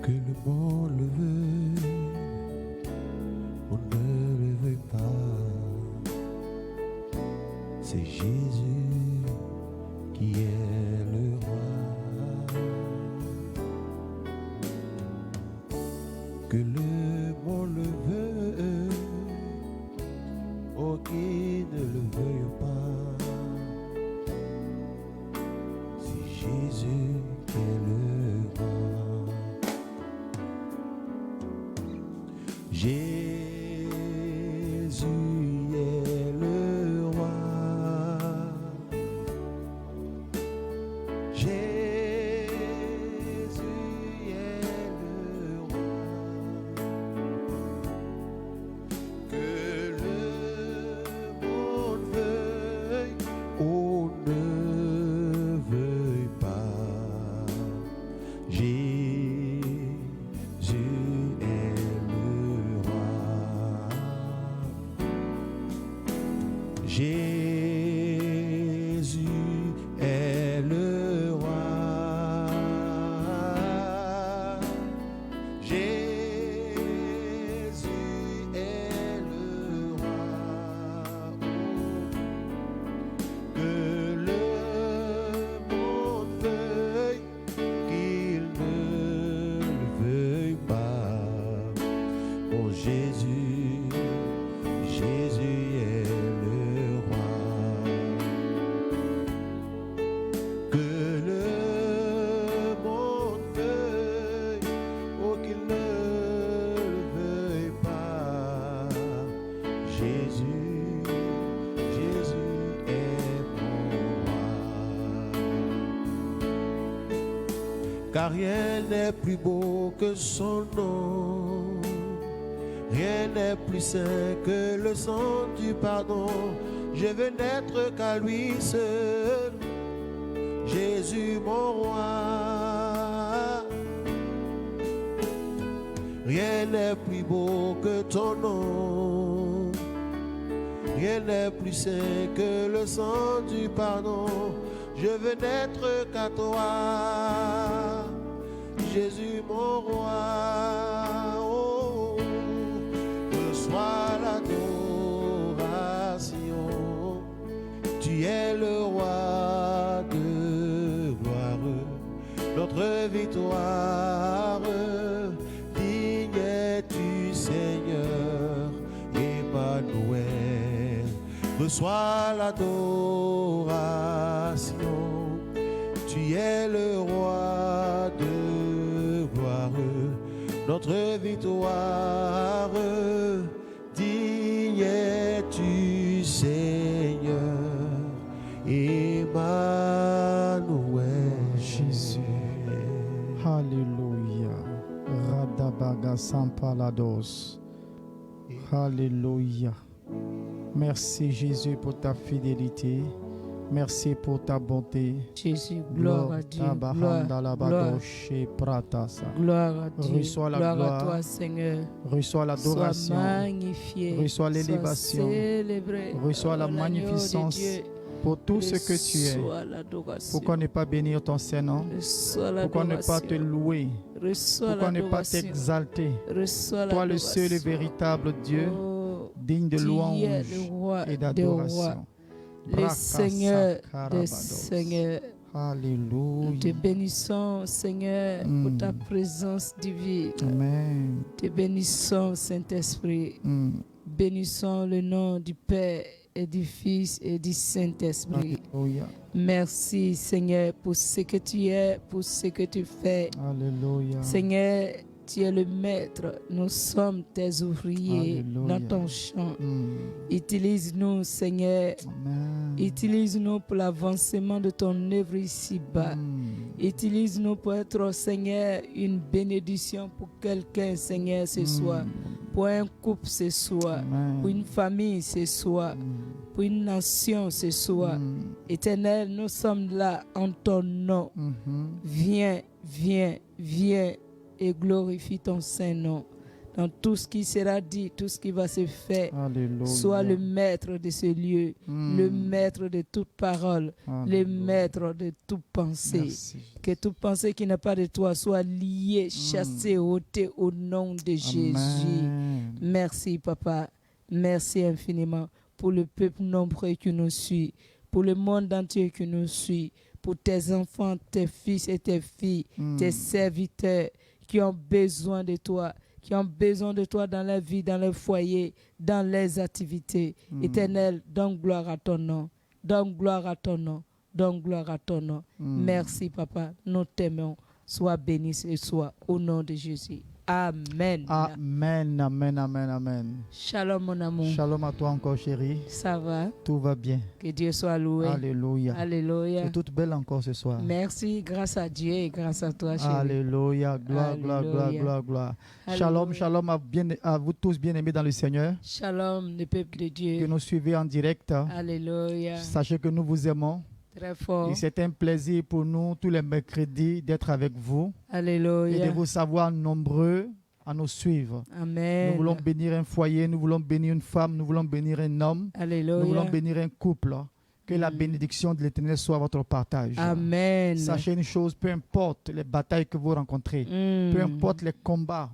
Que le monde le veuille, on ne le veut pas. C'est Jésus qui est le roi. Que le monde le veuille, oh qui ne le veuille pas. C'est Jésus qui est le roi. Jésus est le roi. Jésus est le roi. Que le monde veuille ou ne veuille pas, Jésus est le roi. Jésus est le roi. Jésus est le roi. Que le monde veuille qu'il ne le veuille pas. Oh Jésus, Jésus est le roi. Que le monde veuille, oh qu'il ne le veuille pas. Jésus, Jésus est mon roi. Car rien n'est plus beau que son nom. Rien n'est plus saint que le sang du pardon. Je veux n'être qu'à lui seul, Jésus mon roi. Rien n'est plus beau que ton nom. Rien n'est plus saint que le sang du pardon. Je veux n'être qu'à toi, Jésus mon roi. Oh, reçois l'adoration. Tu es le roi de gloire, notre victoire. Digne es-tu, Seigneur Emmanuel. Reçois l'adoration. Tu es le roi de gloire, notre victoire. Digne es-tu, Seigneur Emmanuel. Jésus. Alléluia. Radabaga Sampalados. Alléluia. Merci Jésus pour ta fidélité. Merci pour ta bonté. Jésus, gloire à Dieu. Gloire à Dieu. Reçois la gloire gloire. à toi, Seigneur. Reçois l'adoration. Sois magnifié. Reçois l'élévation. Sois célébré. Reçois la Oh, l'agneau magnificence de Dieu. pour tout ce que tu es. Reçois l'adoration. Pourquoi ne pas bénir ton Saint-Nom? Reçois Pourquoi ne pas te l'adoration. louer? Reçois Pourquoi ne pas l'adoration. t'exalter? Reçois Toi le seul et l'adoration. véritable Dieu, Oh, digne de tu es louange le roi et des rois, d'adoration. le Seigneur des Brakasakarabados. Seigneurs. Nous Alléluia. te bénissons, Seigneur, pour ta présence divine. Amen. Te bénissons, Saint-Esprit. Bénissons le nom du Père et du Fils et du Saint-Esprit. Alléluia. Merci, Seigneur, pour ce que tu es, pour ce que tu fais. Alléluia. Seigneur, tu es le maître. Nous sommes tes ouvriers Alléluia. dans ton champ. Utilise-nous, Seigneur. Amen. Utilise-nous pour l'avancement de ton œuvre ici-bas. Utilise-nous pour être, Seigneur, une bénédiction pour quelqu'un, Seigneur, ce soir. Pour un couple ce soir. Amen. Pour une famille ce soir. Pour une nation ce soir. Éternel, nous sommes là en ton nom. Viens, viens, viens et glorifie ton Saint-Nom. dans tout ce qui sera dit, tout ce qui va se faire. Alléluia. Sois le maître de ce lieu, le maître de toute parole, le maître de toute pensée. Merci. Que toute pensée qui n'est pas de toi soit liée, chassée, ôtée au nom de Jésus. Amen. Merci, Papa. Merci infiniment pour le peuple nombreux qui nous suit, pour le monde entier qui nous suit, pour tes enfants, tes fils et tes filles, tes serviteurs qui ont besoin de toi, dans la vie, dans le foyer, dans les activités. Éternel, donne gloire à ton nom. Donne gloire à ton nom. Donne gloire à ton nom. Merci, Papa. Nous t'aimons. Sois béni et sois au nom de Jésus. Amen. Amen, amen, amen, amen. Shalom, mon amour. Shalom à toi encore, chérie. Ça va? Tout va bien. Que Dieu soit loué. Alléluia. Alléluia. Tu es toute belle encore ce soir. Merci, grâce à Dieu et grâce à toi, chérie. Alléluia. Gloire, gloire, gloire, Alléluia. gloire, gloire. Alléluia. Shalom, shalom à vous tous bien-aimés dans le Seigneur, Shalom, le peuple de que Dieu. nous suivez en direct. Alléluia. Sachez que nous vous aimons. Très fort. Et c'est un plaisir pour nous tous les mercredis d'être avec vous et de Alléluia. vous savoir nombreux à nous suivre. Amen. Nous voulons bénir un foyer, nous voulons bénir une femme, nous voulons bénir un homme, Alléluia. nous voulons bénir un couple. Que la bénédiction de l'Éternel soit votre partage. Amen. Sachez une chose, peu importe les batailles que vous rencontrez, peu importe les combats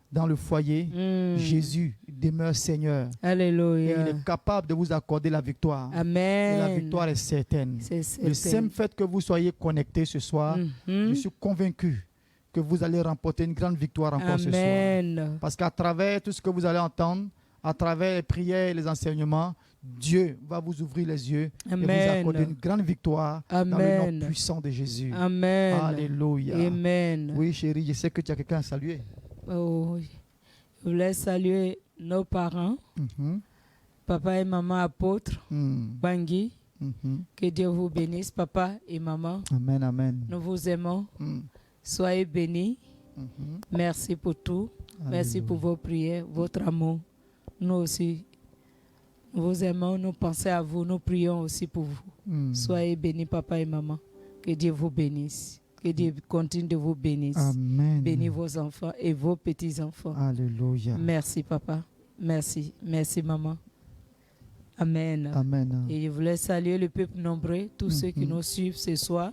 dans le foyer, Jésus demeure Seigneur. Et Alléluia. il est capable de vous accorder la victoire. Amen. Et la victoire est certaine. C'est Le certain. simple fait que vous soyez connectés ce soir, je suis convaincu que vous allez remporter une grande victoire encore ce soir. Amen. Parce qu'à travers tout ce que vous allez entendre, à travers les prières et les enseignements, Dieu va vous ouvrir les yeux et vous Amen. accorder une grande victoire dans le Amen. nom puissant de Jésus. Amen. Alléluia. Amen. Oui, chérie, je sais que tu as quelqu'un à saluer. Oh, je voulais saluer nos parents, papa et maman apôtres, Bangui. Que Dieu vous bénisse, papa et maman. Amen, amen. Nous vous aimons. Soyez bénis. Merci pour tout. Merci pour vos prières, votre amour. Nous aussi, nous vous aimons, nous pensons à vous, nous prions aussi pour vous. Soyez bénis, papa et maman. Que Dieu vous bénisse. Que Dieu continue de vous bénir. Amen. Bénis vos enfants et vos petits-enfants. Alléluia. Merci, papa. Merci. Merci, maman. Amen. Amen. Et je voulais saluer le peuple nombreux, tous ceux qui nous suivent ce soir.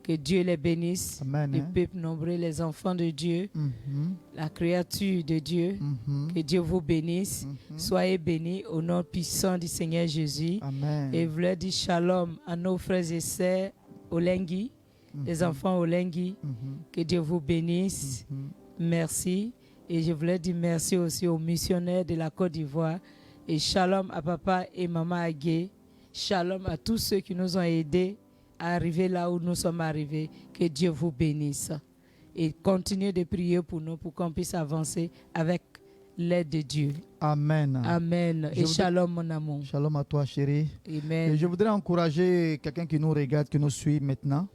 Que Dieu les bénisse. Amen. Le peuple nombreux, les enfants de Dieu, la créature de Dieu. Que Dieu vous bénisse. Soyez bénis au nom puissant du Seigneur Jésus. Amen. Et je voulais dire shalom à nos frères et sœurs Olengui, les enfants Olengui. Que Dieu vous bénisse. Merci. Et je voulais dire merci aussi aux missionnaires de la Côte d'Ivoire. Et shalom à papa et maman Agué. Shalom à tous ceux qui nous ont aidés à arriver là où nous sommes arrivés. Que Dieu vous bénisse. Et continuez de prier pour nous pour qu'on puisse avancer avec l'aide de Dieu. Amen. Amen. Et shalom, mon amour. Shalom à toi, chérie. Amen. Et je voudrais encourager quelqu'un qui nous regarde, qui nous suit maintenant,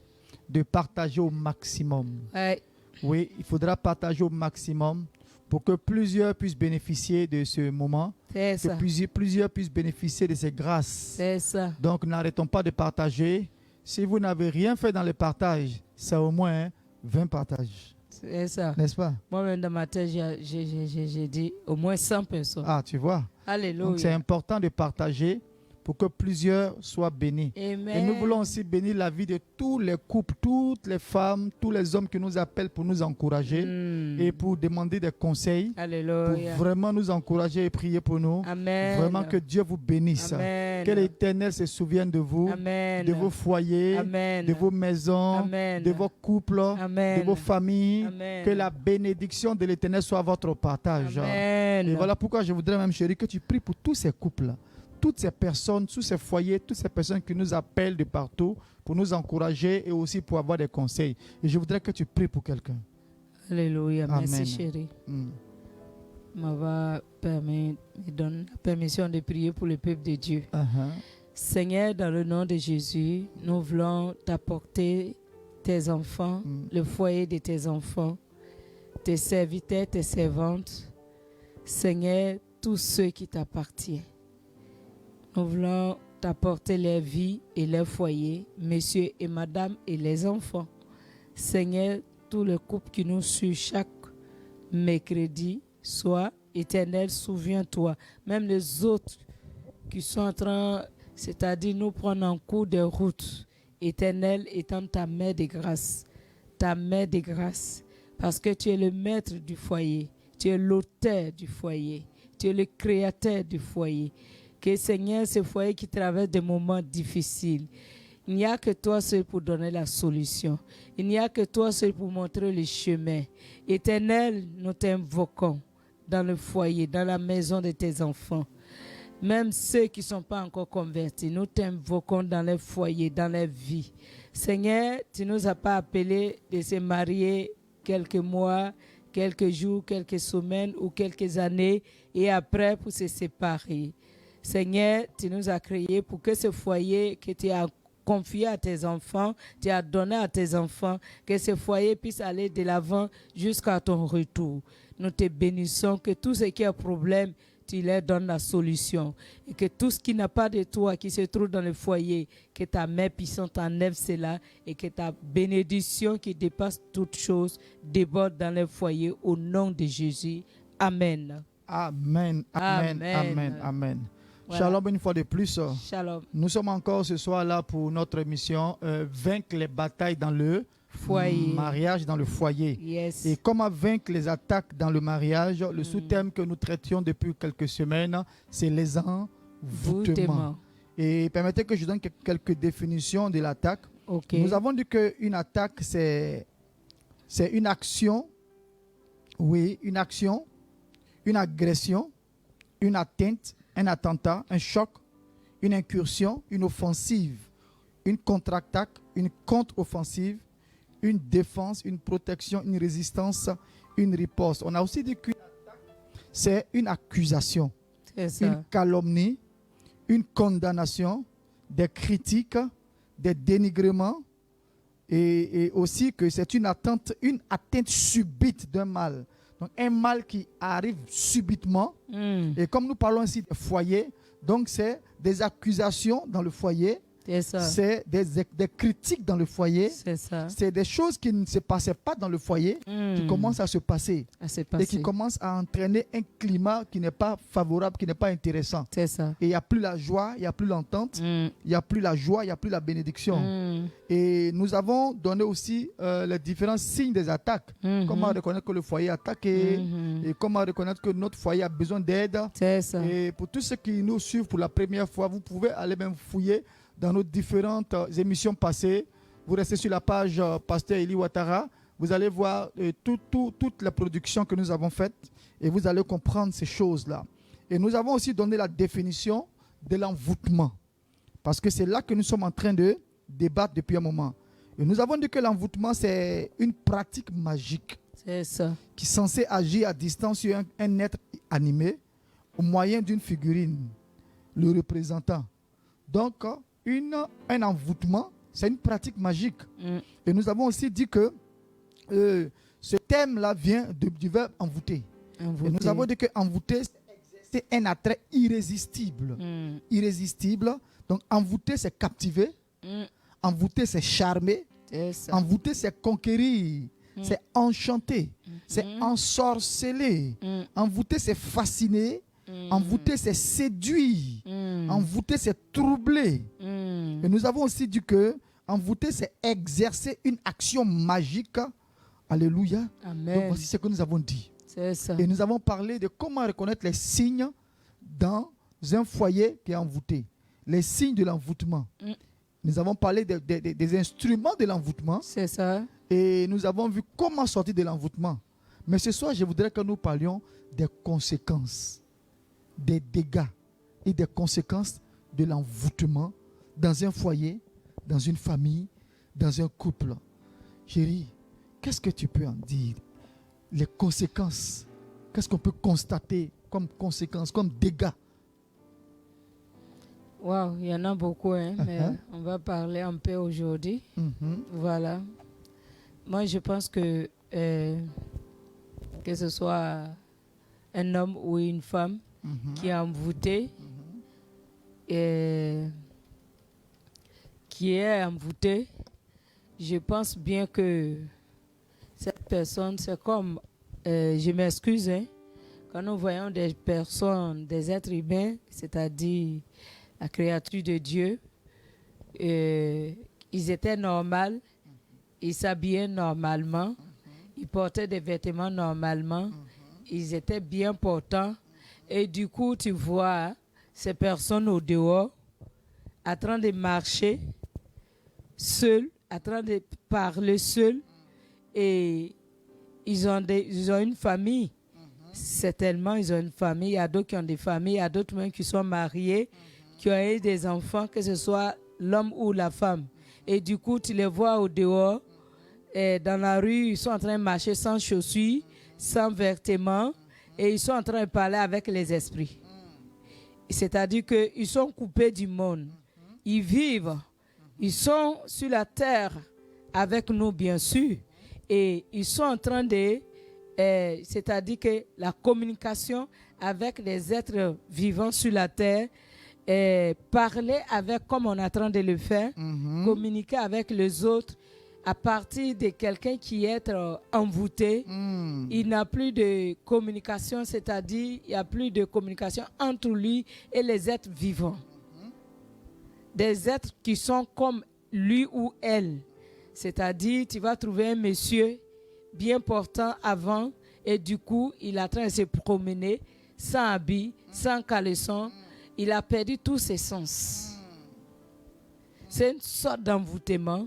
de partager au maximum. Ouais. Oui, il faudra partager au maximum pour que plusieurs puissent bénéficier de ce moment, C'est ça. que plusieurs puissent bénéficier de ces grâces. C'est ça. Donc, n'arrêtons pas de partager. Si vous n'avez rien fait dans le partage, c'est au moins 20 partages. C'est ça. N'est-ce pas? Moi-même, dans ma tête, j'ai dit au moins 100 personnes. Ah, tu vois. Alléluia. Donc, c'est important de partager pour que plusieurs soient bénis. Amen. Et nous voulons aussi bénir la vie de tous les couples, toutes les femmes, tous les hommes qui nous appellent pour nous encourager et pour demander des conseils, Alléluia. pour vraiment nous encourager et prier pour nous. Amen. Vraiment que Dieu vous bénisse. Amen. Que l'Éternel se souvienne de vous, Amen. de vos foyers, Amen. de vos maisons, Amen. de vos couples, Amen. de vos familles. Amen. Que la bénédiction de l'Éternel soit votre partage. Amen. Et voilà pourquoi je voudrais même, chérie, que tu pries pour tous ces couples, toutes ces personnes, tous ces foyers, toutes ces personnes qui nous appellent de partout pour nous encourager et aussi pour avoir des conseils. Et je voudrais que tu pries pour quelqu'un. Alléluia. Merci, Amen. chérie. Me donne la permission de prier pour le peuple de Dieu. Seigneur, dans le nom de Jésus, nous voulons t'apporter tes enfants, le foyer de tes enfants, tes serviteurs, tes servantes. Seigneur, tous ceux qui t'appartiennent. Nous voulons t'apporter leur vie et leur foyer, messieurs et madame et les enfants. Seigneur, tous les couples qui nous suivent chaque mercredi soit. Éternel, souviens-toi. Même les autres qui sont en train, c'est-à-dire nous prendre en cours de route. Éternel, étends ta main de grâce. Ta main de grâce. Parce que tu es le maître du foyer. Tu es l'auteur du foyer. Tu es le créateur du foyer. Que Seigneur, ce foyer qui traverse des moments difficiles, il n'y a que toi seul pour donner la solution. Il n'y a que toi seul pour montrer le chemin. Éternel, nous t'invoquons dans le foyer, dans la maison de tes enfants. Même ceux qui ne sont pas encore convertis, nous t'invoquons dans les foyers, dans les vies. Seigneur, tu ne nous as pas appelés de se marier quelques mois, quelques jours, quelques semaines ou quelques années et après pour se séparer. Seigneur, tu nous as créés pour que ce foyer que tu as confié à tes enfants, tu as donné à tes enfants, que ce foyer puisse aller de l'avant jusqu'à ton retour. Nous te bénissons que tout ce qui est problème, tu leur donnes la solution. Et que tout ce qui n'a pas de toi, qui se trouve dans le foyer, que ta main puissante enlève cela et que ta bénédiction qui dépasse toutes choses déborde dans le foyer au nom de Jésus. Amen. Amen, amen, amen, amen. Voilà. Shalom une fois de plus. Shalom. Nous sommes encore ce soir là pour notre émission Vaincre les batailles dans le foyer. Mariage dans le foyer. Yes. Et comment vaincre les attaques dans le mariage. Le sous-thème que nous traitions depuis quelques semaines, c'est les envoûtements. Et permettez que je donne quelques définitions de l'attaque. Okay. Nous avons dit qu'une attaque, c'est une action, oui, une action, une agression, une atteinte, un attentat, un choc, une incursion, une offensive, une contre-attaque, une contre-offensive, une défense, une protection, une résistance, une riposte. On a aussi dit qu'une attaque, c'est une accusation, une calomnie, une condamnation, des critiques, des dénigrements, et aussi que c'est une atteinte subite d'un mal. Donc un mal qui arrive subitement. Et comme nous parlons ici de foyer, donc c'est des accusations dans le foyer. C'est des critiques dans le foyer. C'est des choses qui ne se passaient pas dans le foyer qui commencent à se passer. Et qui commencent à entraîner un climat qui n'est pas favorable, qui n'est pas intéressant. Et il n'y a plus la joie, il n'y a plus l'entente, il n'y a plus la joie, il n'y a plus la bénédiction. Et nous avons donné aussi les différents signes des attaques. Comment reconnaître que le foyer est attaqué et comment reconnaître que notre foyer a besoin d'aide. Et pour tous ceux qui nous suivent pour la première fois, vous pouvez aller même fouiller dans nos différentes émissions passées. Vous restez sur la page Pasteur Eli Ouattara. Vous allez voir toute la production que nous avons faite et vous allez comprendre ces choses-là. Et nous avons aussi donné la définition de l'envoûtement. Parce que c'est là que nous sommes en train de débattre depuis un moment. Et nous avons dit que l'envoûtement, c'est une pratique magique qui est censée agir à distance sur un être animé au moyen d'une figurine, le représentant. Donc, un envoûtement, c'est une pratique magique. Et nous avons aussi dit que ce thème-là vient du verbe envoûter. Et nous avons dit que envoûter, c'est un attrait irrésistible. Irrésistible. Donc, envoûter, c'est captiver. Envoûter, c'est charmer. Envoûter, c'est conquérir. C'est enchanter. C'est ensorceler. Envoûter, c'est fasciner. Envoûter, c'est séduire. Envoûter, c'est troubler. Et nous avons aussi dit que envoûter, c'est exercer une action magique. Alléluia. Amen. Donc voici ce que nous avons dit. Et nous avons parlé de comment reconnaître les signes dans un foyer qui est envoûté. Les signes de l'envoûtement. Nous avons parlé des instruments de l'envoûtement. C'est ça. Et nous avons vu comment sortir de l'envoûtement. Mais ce soir, je voudrais que nous parlions des conséquences, des dégâts et des conséquences de l'envoûtement dans un foyer, dans une famille, dans un couple. Chérie, qu'est-ce que tu peux en dire? Les conséquences, qu'est-ce qu'on peut constater comme conséquences, comme dégâts? Wow, il y en a beaucoup, hein, mais on va parler un peu aujourd'hui. Voilà. Moi, je pense que ce soit un homme ou une femme qui est envoûté, je pense bien que cette personne, c'est comme, je m'excuse, hein, quand nous voyons des personnes, des êtres humains, c'est-à-dire la créature de Dieu, ils étaient normaux, ils s'habillaient normalement, ils portaient des vêtements normalement, ils étaient bien portants. Et du coup, tu vois ces personnes au dehors, en train de marcher, seuls, en train de parler seuls, et ils ont une famille. Certainement, ils ont une famille. Il y a d'autres qui ont des familles, il y a d'autres même qui sont mariés, qui ont eu des enfants, que ce soit l'homme ou la femme. Et du coup, tu les vois au dehors, et dans la rue, ils sont en train de marcher sans chaussures, sans vêtements, et ils sont en train de parler avec les esprits. C'est-à-dire qu'ils sont coupés du monde. Ils vivent, ils sont sur la terre avec nous, bien sûr, et ils sont en train de... c'est-à-dire que la communication avec les êtres vivants sur la terre, parler avec, comme on est en train de le faire, communiquer avec les autres à partir de quelqu'un qui est envoûté. Il n'a plus de communication, c'est-à-dire il n'y a plus de communication entre lui et les êtres vivants. Des êtres qui sont comme lui ou elle. C'est-à-dire, tu vas trouver un monsieur bien portant avant, et du coup, il est en train de se promener sans habit, sans caleçon. Il a perdu tous ses sens. C'est une sorte d'envoûtement.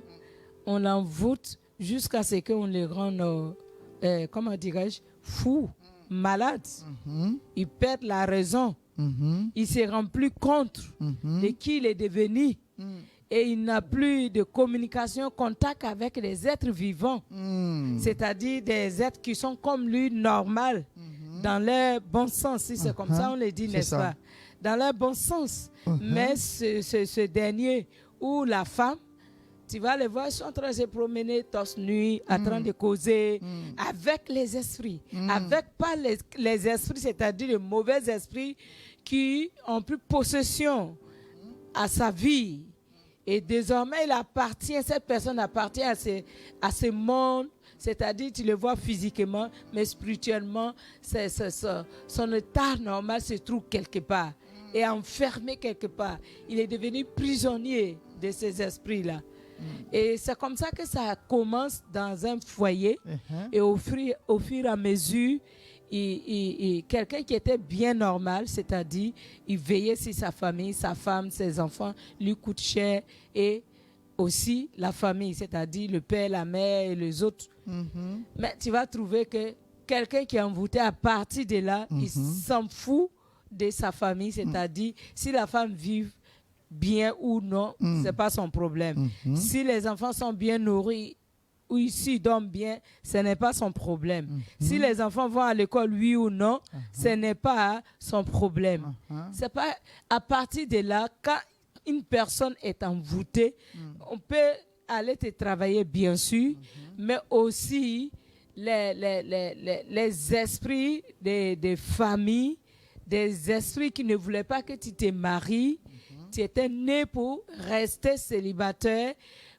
On l'envoûte jusqu'à ce qu'on le rende, comment dirais-je, fou, malade. Il perd la raison. Il se rend plus compte de qui il est devenu. Et il n'a plus de communication, contact avec les êtres vivants. C'est-à-dire des êtres qui sont comme lui, normal, dans leur bon sens, si c'est comme ça on le dit, n'est-ce pas? Dans leur bon sens. Mais ce dernier, ou la femme, tu vas les voir, ils sont en train de se promener torse nu, en train de causer avec les esprits. Avec pas les esprits, c'est-à-dire les mauvais esprits qui ont pris possession à sa vie. Et désormais, cette personne appartient à ce monde, c'est-à-dire tu le vois physiquement, mais spirituellement, son état normal se trouve quelque part, et enfermé quelque part. Il est devenu prisonnier de ces esprits-là. Et c'est comme ça que ça commence dans un foyer, et au fur et à mesure, quelqu'un qui était bien normal, c'est-à-dire il veillait sur sa famille, sa femme, ses enfants, lui coûte cher, et aussi la famille, c'est-à-dire le père, la mère et les autres. Mais tu vas trouver que quelqu'un qui est envoûté, à partir de là, il s'en fout de sa famille, c'est-à-dire si la femme vit bien ou non, c'est pas son problème. Si les enfants sont bien nourris, ou s'ils dorment bien, ce n'est pas son problème. Si les enfants vont à l'école, oui ou non, ce n'est pas son problème. C'est pas à partir de là, quand une personne est envoûtée, on peut aller te travailler, bien sûr, mais aussi les esprits des familles, des esprits qui ne voulaient pas que tu te maries. Tu étais né pour rester célibataire,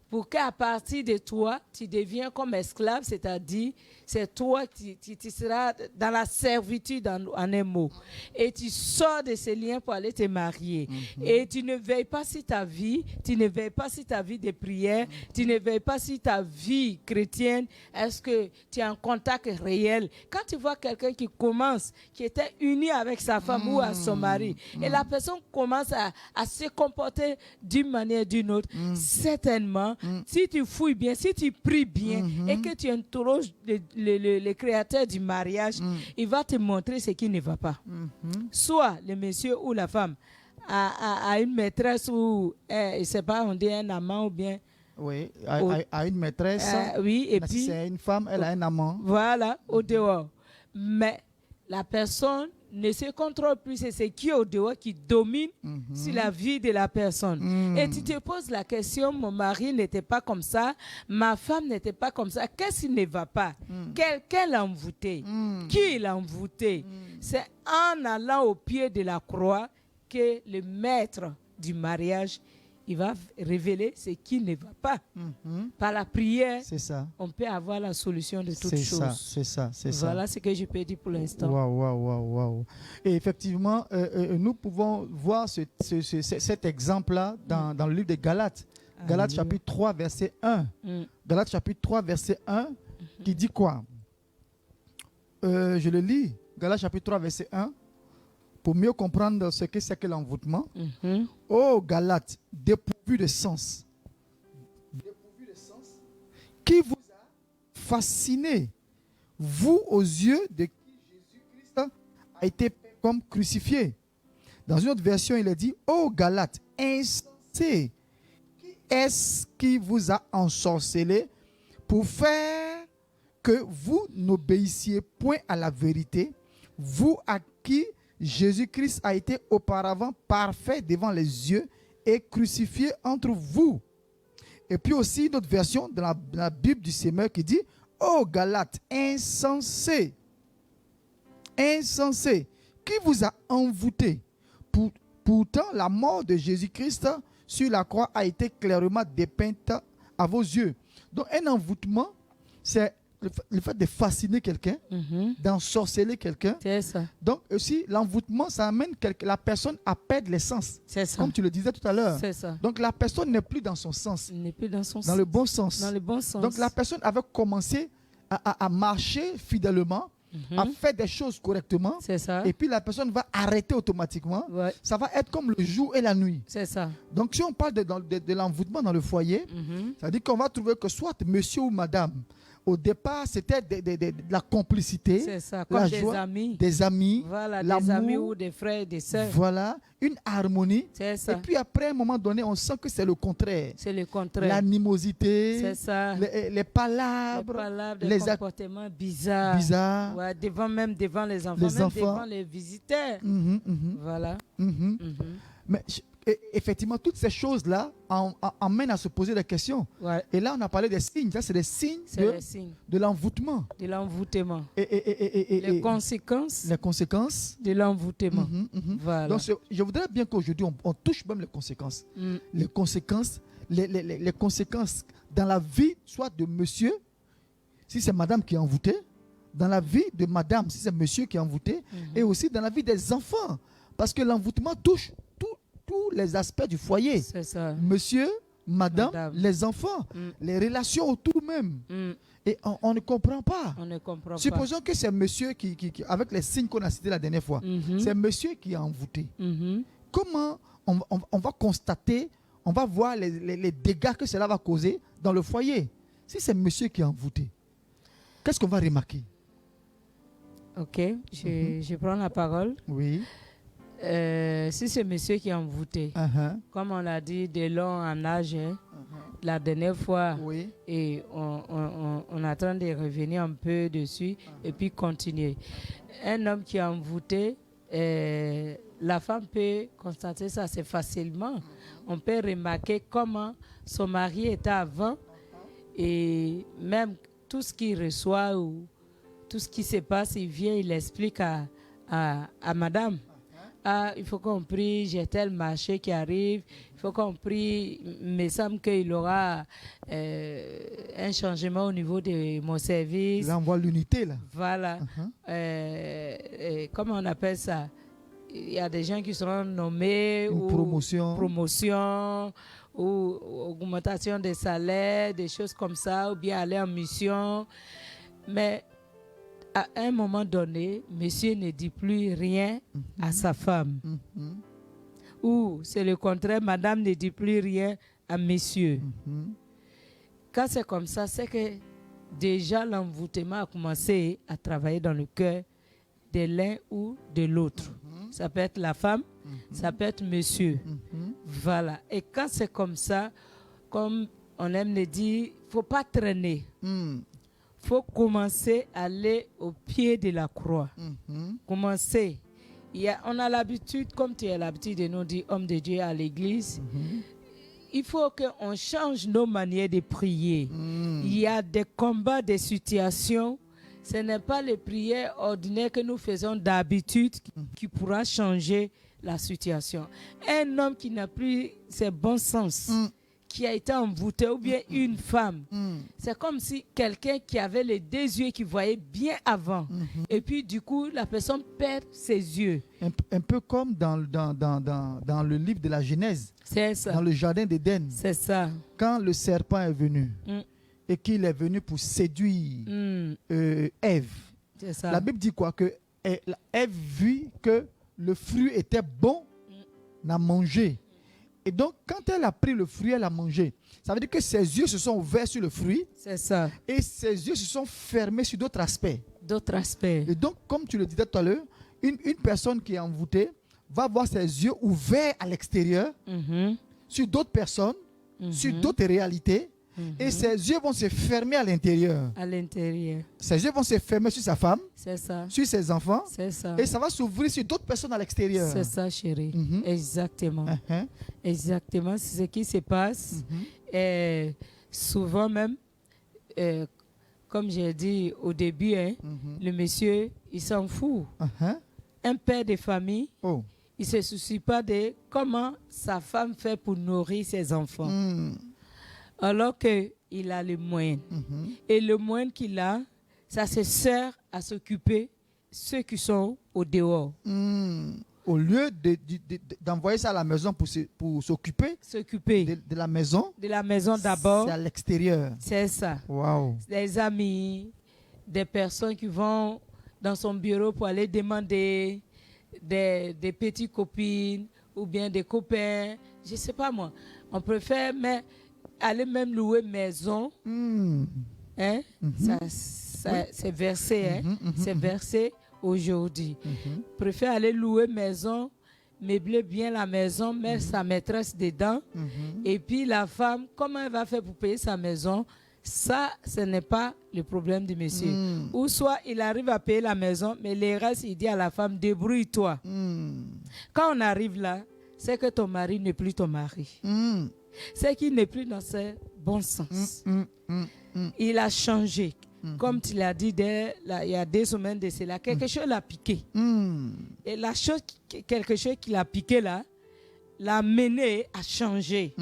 pour qu'à partir de toi, tu deviens comme esclave, c'est-à-dire c'est toi qui seras dans la servitude en un mot. Et tu sors de ces liens pour aller te marier. Et tu ne veilles pas sur ta vie, tu ne veilles pas sur ta vie de prière, tu ne veilles pas sur ta vie chrétienne. Est-ce que tu es en contact réel? Quand tu vois quelqu'un qui commence, qui était uni avec sa femme ou à son mari, et la personne commence à se comporter d'une manière ou d'une autre, certainement, si tu fouilles bien, si tu pries bien, et que tu interroges le créateur du mariage, il va te montrer ce qui ne va pas. Soit le monsieur ou la femme a une maîtresse ou, je ne sais pas, on dit un amant ou bien... Oui, a une maîtresse. Oui, et mais puis... si c'est une femme, elle a un amant. Voilà, au dehors. Mais la personne ne se contrôle plus, c'est ce qui est au dehors qui domine sur la vie de la personne. Et tu te poses la question, mon mari n'était pas comme ça, ma femme n'était pas comme ça, qu'est-ce qui ne va pas? Quelqu'un l'a envoûté. Qui l'a envoûté? C'est en allant au pied de la croix que le maître du mariage il va révéler ce qui ne va pas. Mhm. Par la prière, C'est ça. on peut avoir la solution de toutes C'est choses. ça, c'est ça, c'est ça. Voilà ce que je peux dire pour l'instant. Waouh, waouh, waouh, waouh. Et effectivement, nous pouvons voir cet exemple-là dans le livre de Galates. Galates Alléluia. chapitre 3, verset 1. Galates chapitre 3, verset 1, qui dit quoi? Je le lis. Galates chapitre 3, verset 1. Pour mieux comprendre ce que c'est que l'envoûtement. Mhm. Ô Galates, dépourvu de sens. Qui vous a fasciné, vous aux yeux de qui Jésus-Christ a été comme crucifié. Dans une autre version, il est dit, ô Galates, insensés, qui est-ce qui vous a ensorcelé pour faire que vous n'obéissiez point à la vérité, vous à qui Jésus-Christ a été auparavant parfait devant les yeux et crucifié entre vous. Et puis aussi une autre version de la Bible du Semeur qui dit, ô Galates, insensés, insensés, qui vous a envoûté? Pourtant, la mort de Jésus-Christ sur la croix a été clairement dépeinte à vos yeux. Donc, un envoûtement, c'est le fait de fasciner quelqu'un, d'ensorceler quelqu'un. C'est ça. Donc, aussi, l'envoûtement, ça amène la personne à perdre les sens. C'est ça. Comme tu le disais tout à l'heure. C'est ça. Donc, la personne n'est plus dans son sens, Il n'est plus dans son dans le bon sens. Dans le bon sens. Donc, la personne avait commencé à marcher fidèlement, à faire des choses correctement. C'est ça. Et puis, la personne va arrêter automatiquement. Ouais. Ça va être comme le jour et la nuit. C'est ça. Donc, si on parle de l'envoûtement dans le foyer, ça veut dire qu'on va trouver que soit monsieur ou madame, au départ, c'était de la complicité, C'est ça. Comme la des joie, amis. des amis, Voilà, des l'amour, amis ou des frères et des sœurs. voilà, une harmonie. C'est Et ça. puis après, à un moment donné, on sent que c'est le contraire. C'est le contraire. L'animosité, C'est ça. les palabres, les comportements bizarres. bizarres. Ouais, devant les enfants, Les même enfants. devant les visiteurs. Voilà. Mais effectivement, toutes ces choses-là emmènent à se poser des questions. Ouais. Et là, on a parlé des signes. Ça, c'est des signes C'est le signe de l'envoûtement. de l'envoûtement. Et Les conséquences les conséquences. de l'envoûtement. Voilà. Donc, je voudrais bien qu'aujourd'hui, on touche même les conséquences. Les conséquences, les conséquences dans la vie, soit de monsieur, si c'est madame qui est envoûtée, dans la vie de madame, si c'est monsieur qui est envoûté, et aussi dans la vie des enfants. Parce que l'envoûtement touche tous les aspects du foyer. C'est ça. Monsieur, madame, les enfants, les relations autour même. Et on ne comprend pas. On ne comprend pas. Supposons que c'est monsieur qui, avec les signes qu'on a cités la dernière fois, c'est monsieur qui est envoûté. Comment on va constater, on va voir les dégâts que cela va causer dans le foyer? Si c'est monsieur qui est envoûté, qu'est-ce qu'on va remarquer? Ok, je prends la parole. Oui. Si c'est monsieur qui est envoûté, comme on l'a dit, de long en âge, la dernière fois, Oui. et on attend de revenir un peu dessus et puis continuer. Un homme qui est envoûté, la femme peut constater ça assez facilement. On peut remarquer comment son mari était avant et même tout ce qu'il reçoit ou tout ce qui se passe, il vient, il explique à madame. Ah, il faut qu'on prie, j'ai tel marché qui arrive, il faut qu'on prie, il me semble qu'il aura un changement au niveau de mon service. Là, on voit l'unité, là. Voilà. Comment on appelle ça? Il y a des gens qui seront nommés Une ou promotion ou augmentation des salaires, des choses comme ça, ou bien aller en mission. Mais à un moment donné, monsieur ne dit plus rien à sa femme. Ou c'est le contraire, madame ne dit plus rien à monsieur. Quand c'est comme ça, c'est que déjà l'envoûtement a commencé à travailler dans le cœur de l'un ou de l'autre. Ça peut être la femme, ça peut être monsieur. Voilà. Et quand c'est comme ça, comme on aime le dire, il ne faut pas traîner. Faut commencer à aller au pied de la croix. Commencer. On a l'habitude, comme tu as l'habitude de nous dire, homme de Dieu à l'église, il faut qu'on change nos manières de prier. Il y a des combats, des situations. Ce n'est pas les prières ordinaires que nous faisons d'habitude qui pourra changer la situation. Un homme qui n'a plus ses bons sens, qui a été envoûté, ou bien une femme, c'est comme si quelqu'un qui avait les deux yeux qui voyait bien avant, et puis du coup, la personne perd ses yeux. Un peu comme dans le livre de la Genèse, C'est ça. dans le jardin d'Éden, C'est ça. quand le serpent est venu et qu'il est venu pour séduire Ève. C'est ça. La Bible dit quoi? Que Ève vit que le fruit était bon, n'a mangé. Et donc, quand elle a pris le fruit, elle a mangé. Ça veut dire que ses yeux se sont ouverts sur le fruit. C'est ça. Et ses yeux se sont fermés sur d'autres aspects. D'autres aspects. Et donc, comme tu le disais tout à l'heure, une personne qui est envoûtée va avoir ses yeux ouverts à l'extérieur, sur d'autres personnes, sur d'autres réalités. Et ses yeux vont se fermer à l'intérieur. À l'intérieur. Ses yeux vont se fermer sur sa femme, C'est ça. sur ses enfants. C'est ça. Et ça va s'ouvrir sur d'autres personnes à l'extérieur. C'est ça, chérie. Exactement. Uh-huh. Exactement. C'est ce qui se passe. Et souvent même, comme j'ai dit au début, le monsieur, il s'en fout. Uh-huh. Un père de famille, Oh. il ne se soucie pas de comment sa femme fait pour nourrir ses enfants. Alors qu'il a les moyens. Et le moyen qu'il a, ça se sert à s'occuper ceux qui sont au dehors. Au lieu d'envoyer ça à la maison pour s'occuper S'occuper de la maison, de la maison d'abord. c'est à l'extérieur. C'est ça. Wow. Des amis, des personnes qui vont dans son bureau pour aller demander des petites copines ou bien des copains. Je ne sais pas moi. On préfère aller même louer maison. Hein? C'est versé. C'est versé aujourd'hui. Préfère aller louer maison, meubler bien la maison, mettre sa maîtresse dedans. Et puis la femme, comment elle va faire pour payer sa maison? Ça, ce n'est pas le problème du monsieur. Ou soit il arrive à payer la maison, mais le reste, il dit à la femme, débrouille-toi. Quand on arrive là, c'est que ton mari n'est plus ton mari. C'est qu'il n'est plus dans ses bons sens. Il a changé. Comme tu l'as dit il y a 2 semaines de cela, quelque chose l'a piqué. Et quelque chose qui l'a piqué là, l'a mené à changer.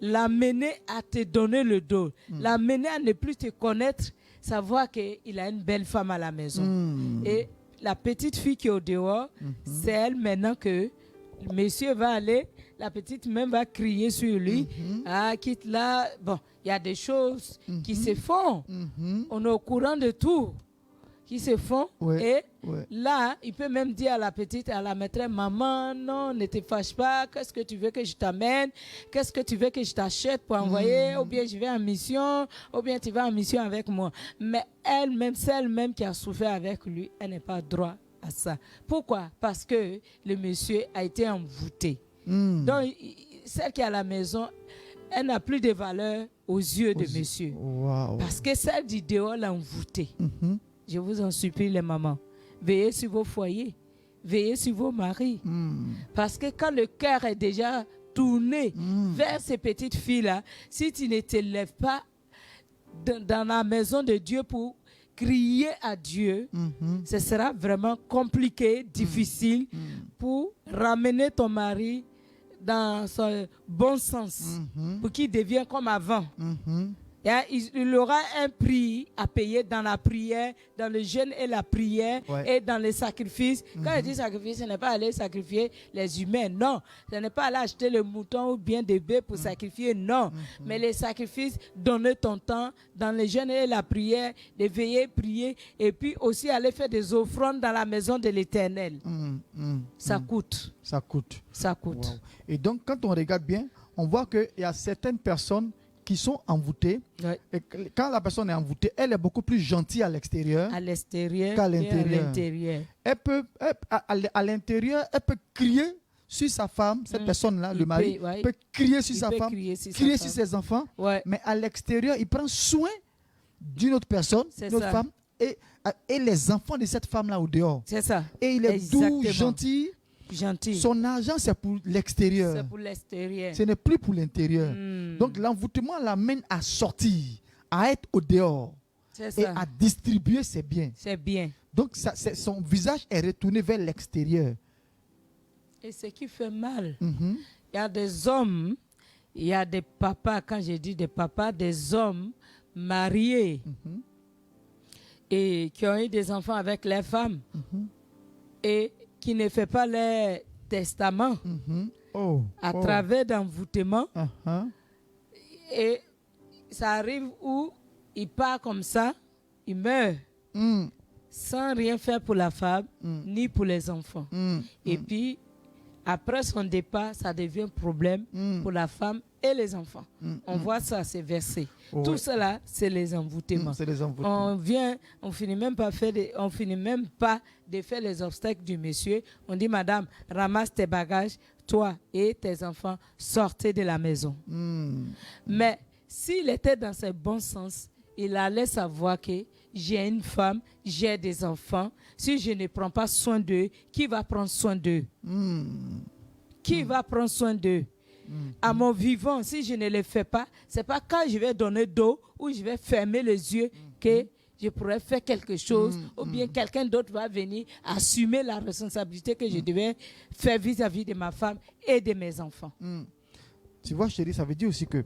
L'a mené à te donner le dos. L'a mené à ne plus te connaître, savoir qu'il a une belle femme à la maison. Et la petite fille qui est au dehors, c'est elle maintenant que le monsieur va aller, la petite même va crier sur lui. Ah, quitte là. Bon, il y a des choses qui se font. On est au courant de tout qui se font. Et là, il peut même dire à la petite, à la maîtresse, maman, non, ne te fâche pas. Qu'est-ce que tu veux que je t'amène? Qu'est-ce que tu veux que je t'achète pour envoyer? Ou bien je vais en mission, ou bien tu vas en mission avec moi. Mais elle-même, celle-même qui a souffert avec lui, elle n'est pas droit à ça. Pourquoi? Parce que le monsieur a été envoûté. Donc, celle qui est à la maison, elle n'a plus de valeur aux yeux de monsieur. Parce que celle du dehors l'a envoûtée. Je vous en supplie, les mamans. Veillez sur vos foyers. Veillez sur vos maris. Parce que quand le cœur est déjà tourné vers ces petites filles-là, si tu ne te lèves pas dans la maison de Dieu pour crier à Dieu, ce sera vraiment compliqué, difficile pour ramener ton mari dans son bon sens, pour qu'il devienne comme avant. Il aura un prix à payer dans la prière, dans le jeûne et la prière et dans les sacrifices. Quand je dis sacrifice, ce n'est pas aller sacrifier les humains, non. Ce n'est pas aller acheter le mouton ou bien des bœufs pour sacrifier, non. Mais les sacrifices, donner ton temps dans le jeûne et la prière, de veiller, prier, et puis aussi aller faire des offrandes dans la maison de l'Éternel. Ça coûte. Ça coûte. Ça coûte. Wow. Et donc, quand on regarde bien, on voit qu'il y a certaines personnes qui sont envoûtées. Et quand la personne est envoûtée, elle est beaucoup plus gentille à l'extérieur qu'à l'intérieur. Elle peut, à l'intérieur, elle peut crier sur sa femme, cette personne-là, le mari, peut crier sur sa femme, crier sur ses enfants, mais à l'extérieur, il prend soin d'une autre personne, d'une autre femme, et les enfants de cette femme-là au dehors. C'est ça. Et il est doux, gentil. Son argent, c'est pour l'extérieur. C'est pour l'extérieur. Ce n'est plus pour l'intérieur. Donc, l'envoûtement l'amène à sortir, à être au dehors et à distribuer ses biens. C'est bien. Donc, son visage est retourné vers l'extérieur. Et ce qui fait mal, Mhm. il y a des hommes, il y a des papas, quand je dis des papas, des hommes mariés Mhm. et qui ont eu des enfants avec leurs femmes Mhm. et qui ne font pas leur testament Mhm. Oh. à Oh. travers d'envoûtement. Uh-huh. Et ça arrive où il part comme ça, il meurt Mm. sans rien faire pour la femme ni pour les enfants. Mm. Et puis, après son départ, ça devient un problème pour la femme et les enfants. On voit ça, ces versets. Ouais. Tout cela, c'est les envoûtements. C'est les envoûtements. On finit même pas de faire les obstacles du monsieur. On dit, madame, ramasse tes bagages, toi et tes enfants, sortez de la maison. Mm. Mais s'il était dans ce bon sens, il allait savoir que j'ai une femme, j'ai des enfants. Si je ne prends pas soin d'eux, qui va prendre soin d'eux? Mm. Qui va prendre soin d'eux? À mon vivant, si je ne le fais pas, c'est pas quand je vais donner d'eau ou je vais fermer les yeux que je pourrais faire quelque chose ou bien quelqu'un d'autre va venir assumer la responsabilité que je devais faire vis-à-vis de ma femme et de mes enfants. Mm. Tu vois, chérie, ça veut dire aussi que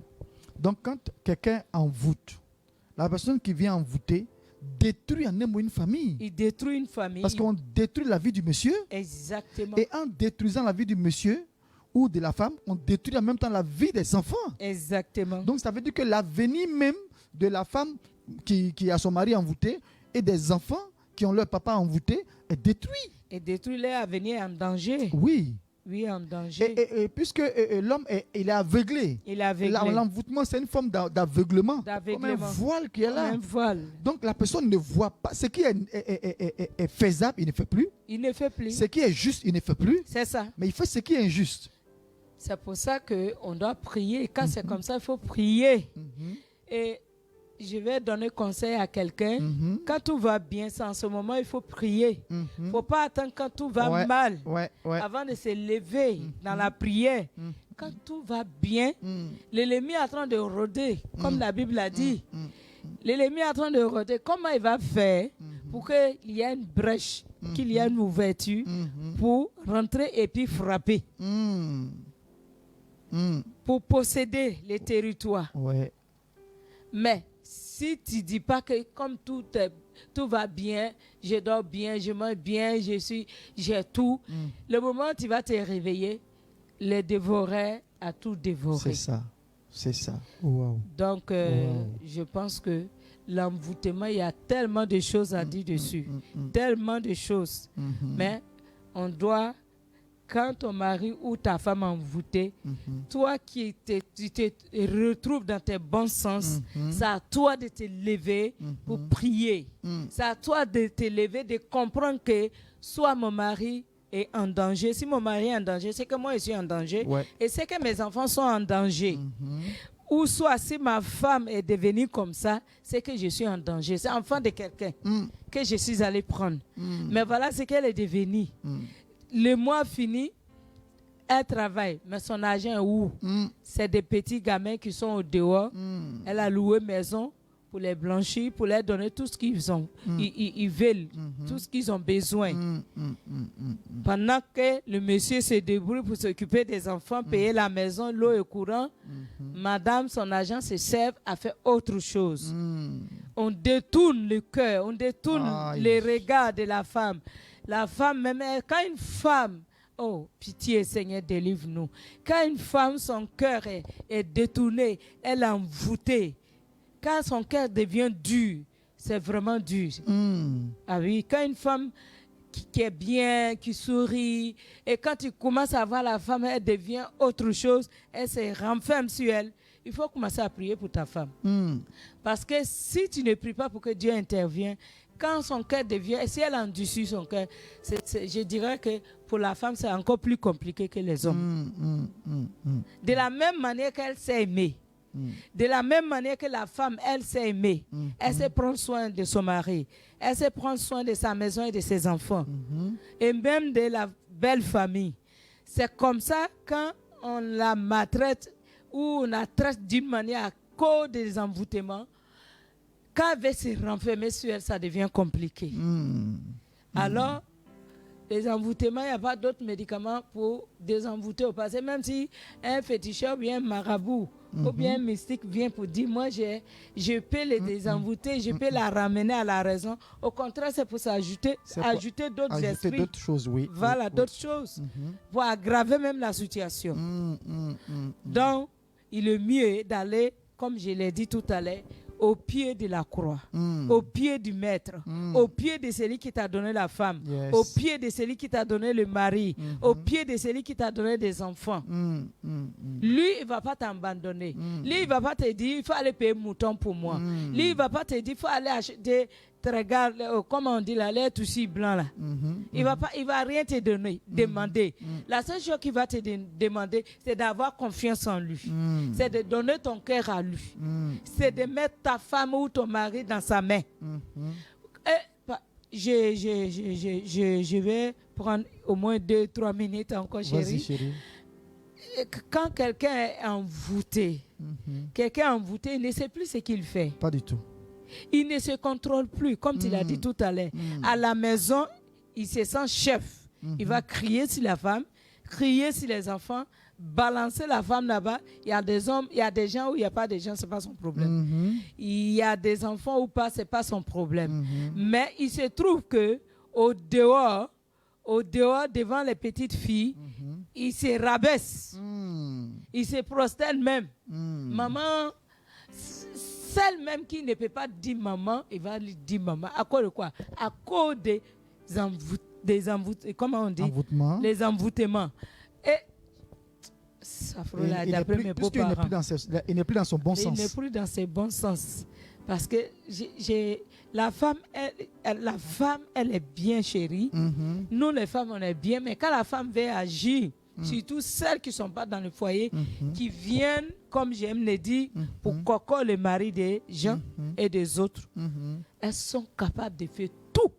donc quand quelqu'un envoûte, la personne qui vient envoûter détruit en un mot une famille. Il détruit une famille. Parce qu'on détruit la vie du monsieur. Exactement. Et en détruisant la vie du monsieur ou de la femme, on détruit en même temps la vie des enfants. Exactement. Donc ça veut dire que l'avenir même de la femme qui a son mari envoûté et des enfants qui ont leur papa envoûté est détruit. Et détruit leur avenir en danger. Oui. Oui, en danger. Et puisque l'homme il est aveuglé. Il est aveuglé. L'envoûtement, c'est une forme d'aveuglement. Comme un D'aveuglement. voile qui est là. Un voile. Donc la personne ne voit pas. Ce qui est faisable, il ne fait plus. Il ne fait plus. Ce qui est juste, il ne fait plus. C'est ça. Mais il fait ce qui est injuste. C'est pour ça qu'on doit prier. Quand c'est comme ça, il faut prier. Et je vais donner conseil à quelqu'un. Quand tout va bien, c'est en ce moment il faut prier. Il ne faut pas attendre quand tout va mal avant de se lever dans la prière. Quand tout va bien, l'ennemi est en train de rôder, comme la Bible a dit. L'ennemi est en train de rôder. Comment il va faire pour qu'il y ait une brèche, qu'il y ait une ouverture pour rentrer et puis frapper, pour posséder les territoires. Mais si tu ne dis pas que comme tout va bien, je dors bien, je mange bien, j'ai tout, le moment où tu vas te réveiller, les dévorer a tout dévoré. C'est ça. Wow. Donc, je pense que l'envoûtement, il y a tellement de choses à dire dessus. Tellement de choses. Mais on doit, quand ton mari ou ta femme envoûtée, toi tu te retrouves dans tes bons sens, c'est à toi de te lever pour prier. C'est à toi de te lever, de comprendre que soit mon mari est en danger. Si mon mari est en danger, c'est que moi je suis en danger. Et c'est que mes enfants sont en danger. Ou soit si ma femme est devenue comme ça, c'est que je suis en danger. C'est enfant de quelqu'un que je suis allé prendre. Mais voilà ce qu'elle est devenue. Le mois fini, elle travaille, mais son argent est où? C'est des petits gamins qui sont au dehors. Elle a loué maison pour les blanchir, pour leur donner tout ce qu'ils ont, ils veulent, tout ce qu'ils ont besoin. Pendant que le monsieur se débrouille pour s'occuper des enfants, payer la maison, l'eau et courant, madame, son argent se sert à faire autre chose. On détourne le cœur, on détourne les regards de la femme. La femme, même quand une femme, oh, pitié Seigneur, délivre-nous. Quand une femme, son cœur est détourné, elle est envoûtée. Quand son cœur devient dur, c'est vraiment dur. Ah oui, quand une femme qui est bien, qui sourit, et quand tu commences à voir la femme, elle devient autre chose, elle se renferme sur elle. Il faut commencer à prier pour ta femme. Parce que si tu ne pries pas pour que Dieu intervienne, quand son cœur devient, si elle endurcit son cœur, je dirais que pour la femme, c'est encore plus compliqué que les hommes. De la même manière qu'elle s'est aimée, de la même manière que la femme, elle s'est aimée, elle sait prendre soin de son mari, elle sait prendre soin de sa maison et de ses enfants, et même de la belle famille. C'est comme ça quand on la maltraite ou on la traite d'une manière à cause des envoûtements. Quand elle veut se renfermer sur elle, ça devient compliqué. Alors, les envoûtements, il n'y a pas d'autres médicaments pour désenvoûter au passé. Même si un féticheur ou bien un marabout ou bien un mystique vient pour dire, moi, je peux les désenvoûter, je peux la ramener à la raison. Au contraire, c'est pour s'ajouter d'autres esprits. D'autres choses, oui. Voilà, oui, d'autres choses. Pour aggraver même la situation. Donc, il est mieux d'aller, comme je l'ai dit tout à l'heure, au pied de la croix, au pied du maître, au pied de celui qui t'a donné la femme, Yes. au pied de celui qui t'a donné le mari, au pied de celui qui t'a donné des enfants. Lui, il ne va pas t'abandonner. Lui, il ne va pas te dire, il faut aller payer mouton pour moi. Lui, il ne va pas te dire, il faut aller acheter, comment on dit là, les touchis blancs là. Il va rien te demander. La seule chose qu'il va te demander, c'est d'avoir confiance en lui. C'est de donner ton cœur à lui. C'est de mettre ta femme ou ton mari dans sa main. Je vais prendre au moins 2-3 minutes encore, Vas-y, chérie. chérie. Quand quelqu'un est envoûté, il ne sait plus ce qu'il fait. Pas du tout. Il ne se contrôle plus, comme tu l'as dit tout à l'heure. À la maison, il se sent chef. Il va crier sur la femme, crier sur les enfants, balancer la femme là-bas. Il y a des hommes, il y a des gens où il n'y a pas de gens, ce n'est pas son problème. Il y a des enfants ou pas, ce n'est pas son problème. Mais il se trouve que au dehors, devant les petites filles, il se rabaisse. Il se prosterne même. Maman, celle même qui ne peut pas dire maman, il va lui dire maman. À cause de quoi? À cause des comment on dit? Envoûtement. Les envoûtements. Et ça frôle d'après mes beaux-parents. Il n'est plus dans son bon sens. Il n'est plus dans ses bons sens. Parce que la femme, elle est bien chérie. Nous, les femmes, on est bien. Mais quand la femme veut agir, surtout celles qui ne sont pas dans le foyer, qui viennent, comme j'aime le dire, pour coco le mari des gens et des autres, elles sont capables de faire tout.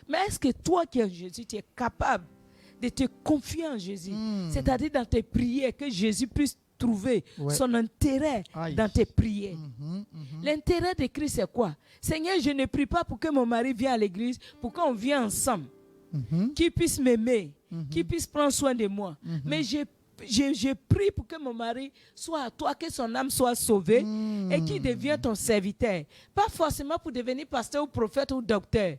Mais est-ce que toi qui es en Jésus, tu es capable de te confier en Jésus? C'est-à-dire dans tes prières, que Jésus puisse trouver son intérêt dans tes prières. L'intérêt de Christ, c'est quoi? Seigneur, je ne prie pas pour que mon mari vienne à l'église, pour qu'on vienne ensemble, qu'il puisse m'aimer, qu'il puisse prendre soin de moi. Mais je prie pour que mon mari soit à toi, que son âme soit sauvée et qu'il devienne ton serviteur. Pas forcément pour devenir pasteur ou prophète ou docteur.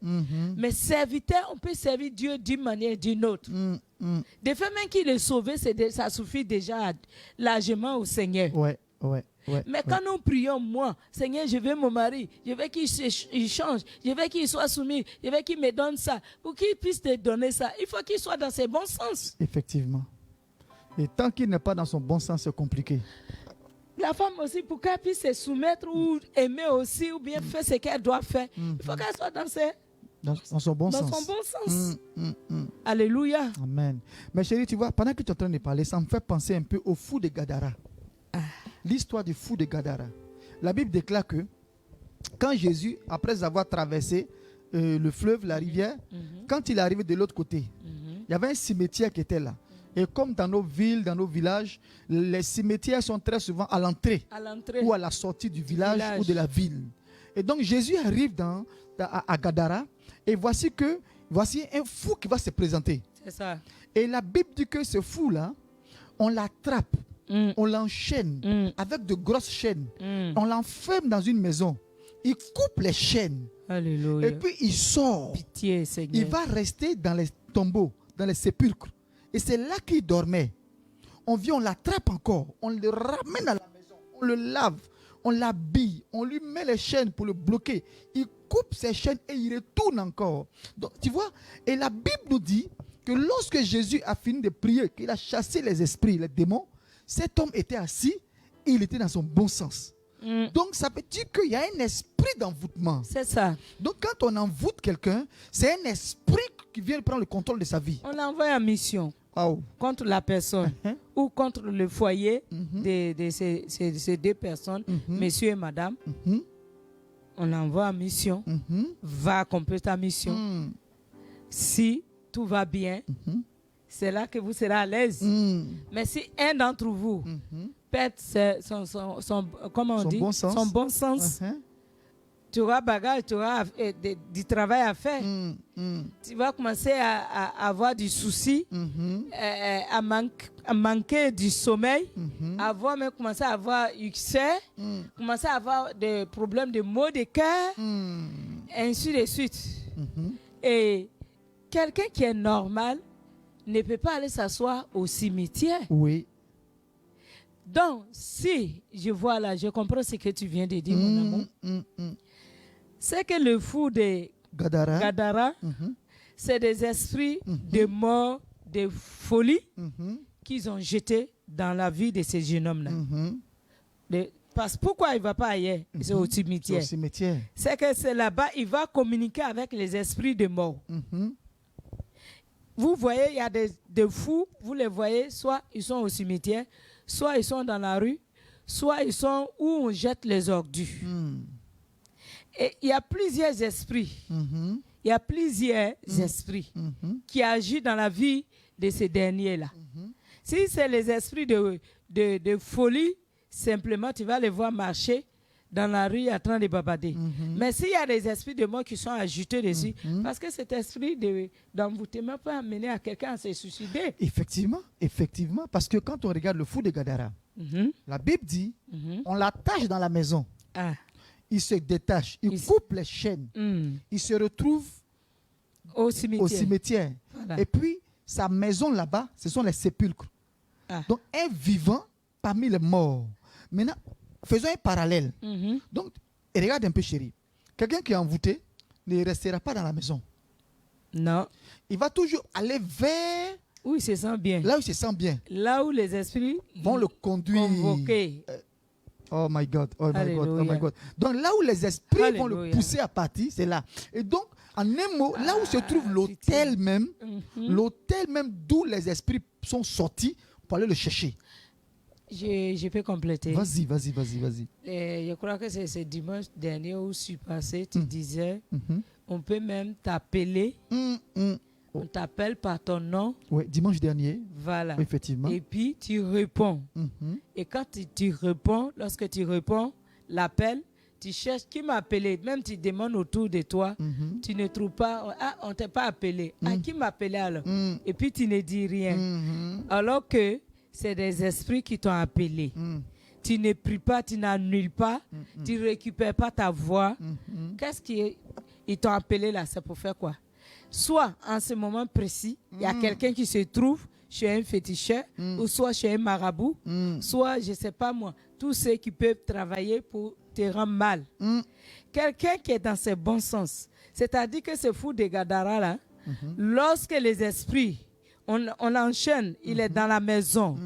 Mais serviteur, on peut servir Dieu d'une manière ou d'une autre. De fait, même qu'il est sauvé, ça suffit déjà largement au Seigneur. Mais quand nous prions, moi, Seigneur, je veux mon mari, je veux qu'il change, je veux qu'il soit soumis, je veux qu'il me donne ça. Pour qu'il puisse te donner ça, il faut qu'il soit dans ses bons sens. Effectivement. Et tant qu'il n'est pas dans son bon sens, c'est compliqué. La femme aussi, pour qu'elle puisse se soumettre ou aimer aussi, ou bien faire ce qu'elle doit faire, il faut qu'elle soit dans son bon sens. Dans son bon sens. Alléluia. Amen. Mais chérie, tu vois, pendant que tu es en train de parler, ça me fait penser un peu au fou de Gadara. L'histoire du fou de Gadara. La Bible déclare que quand Jésus, après avoir traversé le fleuve, la rivière, quand il est arrivé de l'autre côté, il y avait un cimetière qui était là. Et comme dans nos villes, dans nos villages, les cimetières sont très souvent à l'entrée ou à la sortie du village ou de la ville. Et donc Jésus arrive à Gadara et voici un fou qui va se présenter. C'est ça. Et la Bible dit que ce fou-là, on l'attrape, on l'enchaîne avec de grosses chaînes. On l'enferme dans une maison. Il coupe les chaînes. Alléluia. Et puis il sort. Pitié, Seigneur. Il va rester dans les tombeaux, dans les sépulcres. Et c'est là qu'il dormait. On vient, on l'attrape encore. On le ramène à la maison. On le lave. On l'habille. On lui met les chaînes pour le bloquer. Il coupe ses chaînes et il retourne encore. Donc, tu vois, et la Bible nous dit que lorsque Jésus a fini de prier, qu'il a chassé les esprits, les démons, cet homme était assis et il était dans son bon sens. Donc, ça veut dire qu'il y a un esprit d'envoûtement. C'est ça. Donc, quand on envoûte quelqu'un, c'est un esprit qui vient prendre le contrôle de sa vie. On l'envoie en mission. Contre la personne ou contre le foyer de ces deux personnes, monsieur et madame. On l'envoie en mission. Va accomplir ta mission. Si tout va bien, c'est là que vous serez à l'aise. Mais si un d'entre vous perd son bon sens, tu auras bagage, tu auras du travail à faire. Tu vas commencer à avoir du souci, à manquer du sommeil, même commencer à avoir ulcère, commencer à avoir des problèmes de maux de cœur, ainsi de suite. Et quelqu'un qui est normal ne peut pas aller s'asseoir au cimetière. Oui. Donc, si je vois là, je comprends ce que tu viens de dire, mon amour. C'est que le fou de Gadara, c'est des esprits de mort, de folie qu'ils ont jetés dans la vie de ces jeunes hommes-là. Parce pourquoi il ne va pas ailleurs? C'est au cimetière. C'est que c'est là-bas, il va communiquer avec les esprits de mort. Vous voyez, il y a des fous, vous les voyez, soit ils sont au cimetière, soit ils sont dans la rue, soit ils sont où on jette les ordures. Et il y a plusieurs esprits. Il y a plusieurs esprits qui agissent dans la vie de ces derniers-là. Si c'est les esprits de folie, simplement tu vas les voir marcher dans la rue en train de babader. Mais s'il y a des esprits de mort qui sont ajoutés dessus, parce que cet esprit d'envoûtement peut amener à quelqu'un à se suicider. Effectivement, parce que quand on regarde le fou de Gadara, la Bible dit, on l'attache dans la maison. Il se détache, il coupe les chaînes, il se retrouve au cimetière. Voilà. Et puis, sa maison là-bas, ce sont les sépulcres. Donc, un vivant parmi les morts. Maintenant, faisons un parallèle. Donc, et regarde un peu, chérie. Quelqu'un qui est envoûté ne restera pas dans la maison. Non. Il va toujours aller vers... où il se sent bien. Là où il se sent bien. Là où les esprits vont le conduire. Convoquer. Oh my God, oh my God, oh my God. Donc là où les esprits vont le pousser à partir, c'est là. Et donc, en un mot, là où se trouve l'hôtel même, d'où les esprits sont sortis pour aller le chercher. Je peux compléter. Vas-y. Je crois que c'est dimanche dernier où je suis passé, tu disais, on peut même t'appeler. On t'appelle par ton nom. Oui, dimanche dernier. Voilà. Oui, effectivement. Et puis tu réponds. Et quand tu réponds, lorsque tu réponds, l'appel, tu cherches qui m'a appelé. Même tu demandes autour de toi, tu ne trouves pas. Ah, on ne t'a pas appelé. Ah, qui m'a appelé alors? Et puis tu ne dis rien. Alors que c'est des esprits qui t'ont appelé. Tu ne pries pas, tu n'annules pas, tu ne récupères pas ta voix. Qu'est-ce qu'ils t'ont appelé là? C'est pour faire quoi? Soit en ce moment précis, il y a quelqu'un qui se trouve chez un féticheur, ou soit chez un marabout, soit, je ne sais pas moi, tous ceux qui peuvent travailler pour te rendre mal. Quelqu'un qui est dans ses bons sens, c'est-à-dire que ce fou de Gadara là, lorsque les esprits, on l'enchaîne, il est dans la maison,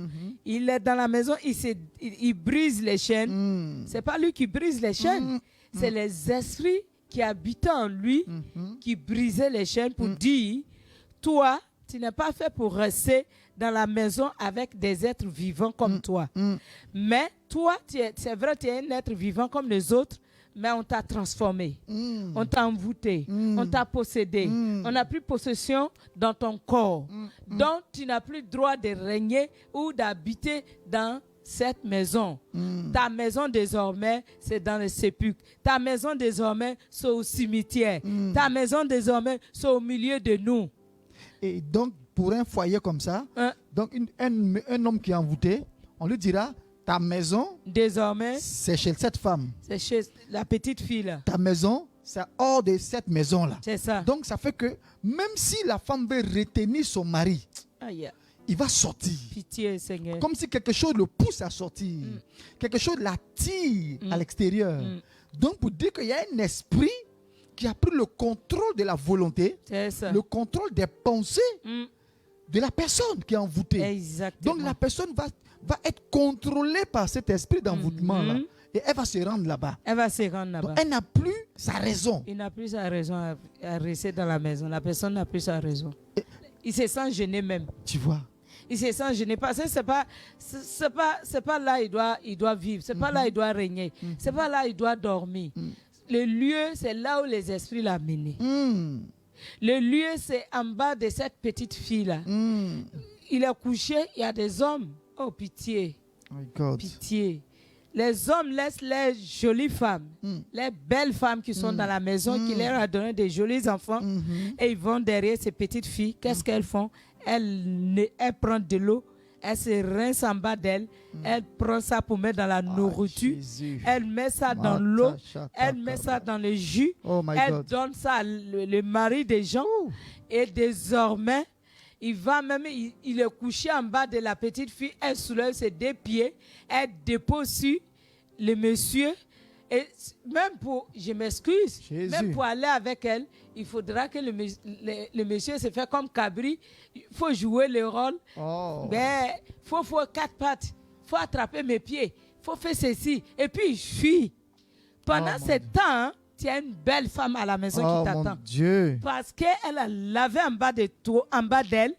il brise les chaînes. C'est pas lui qui brise les chaînes, c'est les esprits qui habitaient en lui, qui brisaient les chaînes pour dire, toi, tu n'es pas fait pour rester dans la maison avec des êtres vivants comme toi. Mais toi, c'est vrai, tu es un être vivant comme les autres, mais on t'a transformé, on t'a envoûté, on t'a possédé, on n'a plus possession dans ton corps. Donc, tu n'as plus droit de régner ou d'habiter dans cette maison. Ta maison désormais, c'est dans le sépulcre. Ta maison désormais, c'est au cimetière. Ta maison désormais, c'est au milieu de nous. Et donc, pour un foyer comme ça, donc un homme qui est envoûté, on lui dira, ta maison, désormais, c'est chez cette femme. C'est chez la petite fille là. Ta maison, c'est hors de cette maison-là. C'est ça. Donc, ça fait que même si la femme veut retenir son mari, il va sortir. Pitié, Seigneur. Comme si quelque chose le pousse à sortir. Quelque chose l'attire à l'extérieur. Donc, pour dire qu'il y a un esprit qui a pris le contrôle de la volonté, le contrôle des pensées de la personne qui est envoûtée. Exactement. Donc, la personne va être contrôlée par cet esprit d'envoûtement-là. Et elle va se rendre là-bas. Donc, elle n'a plus sa raison. Il n'a plus sa raison à rester dans la maison. La personne n'a plus sa raison. Il se sent gêné même. Tu vois? Il se sent gêné parce que c'est pas là il doit vivre, c'est pas là il doit régner, c'est pas là il doit dormir. Le lieu, c'est là où les esprits l'ont mené. Le lieu, c'est en bas de cette petite fille-là. Il est couché, il y a des hommes. Oh, pitié. Oh God. Pitié. les hommes laissent les jolies femmes, les belles femmes qui sont dans la maison, qui leur a donné des jolis enfants, et ils vont derrière ces petites filles. Qu'est-ce qu'elles font? Elles prennent de l'eau, elles se rincent en bas d'elles, elles prennent ça pour mettre dans la nourriture, Jésus. elles mettent ça dans l'eau, elles mettent ça dans le jus, Oh my elles God. donnent ça à le mari des gens, et désormais, il va même, il est couché en bas de la petite fille, elle soulève ses deux pieds, elle dépose sur le monsieur, et même pour, je m'excuse, Jésus. même pour aller avec elle, il faudra que le monsieur se fait comme Cabri, il faut jouer le rôle, Oh. mais il faut quatre pattes, il faut attraper mes pieds, il faut faire ceci, et puis je fuis. Pendant Oh, ce temps, hein, tu as une belle femme à la maison Oh qui mon t'attend. Dieu. Parce qu'elle a lavé en bas de toi, en bas d'elle,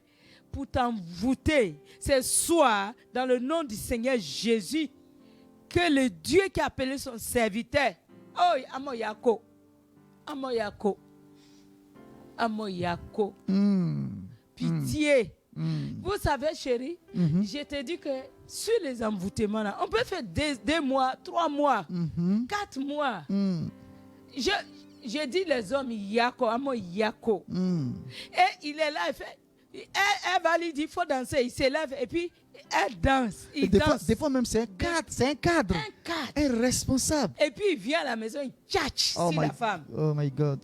pour t'envoûter. Ce soir, dans le nom du Seigneur Jésus, que le Dieu qui a appelé son serviteur, oh, Amoyako, Amoyako, Amoyako, pitié. Vous savez, chérie, je te dis que sur les envoûtements, là, on peut faire 2 mois, 3 mois, 4 mois. Je dis les hommes Yako, Amo Yako. Et il est là, elle va lui dire, il faut danser. Il s'élève et puis elle danse. Il danse. Des fois même, c'est un cadre. C'est un cadre. Un cadre. Un responsable. Et puis il vient à la maison, il tchatche sur la femme. Oh my God.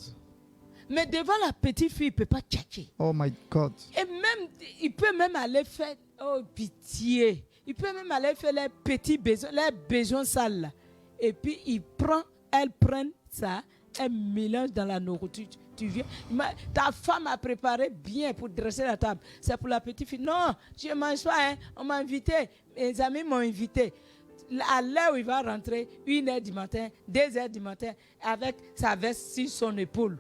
Mais devant la petite fille, il ne peut pas tchatcher. Oh my God. Et même, il peut même aller faire, oh pitié, il peut même aller faire les petits besoins, les besoins sales. Là. Et puis elle prend ça, elle mélange dans la nourriture. Tu viens, ta femme a préparé bien pour dresser la table. C'est pour la petite fille. Non, je ne mange pas, hein. On m'a invité, mes amis m'ont invité. À l'heure où il va rentrer, 1h du matin, 2h du matin, avec sa veste sur son épaule.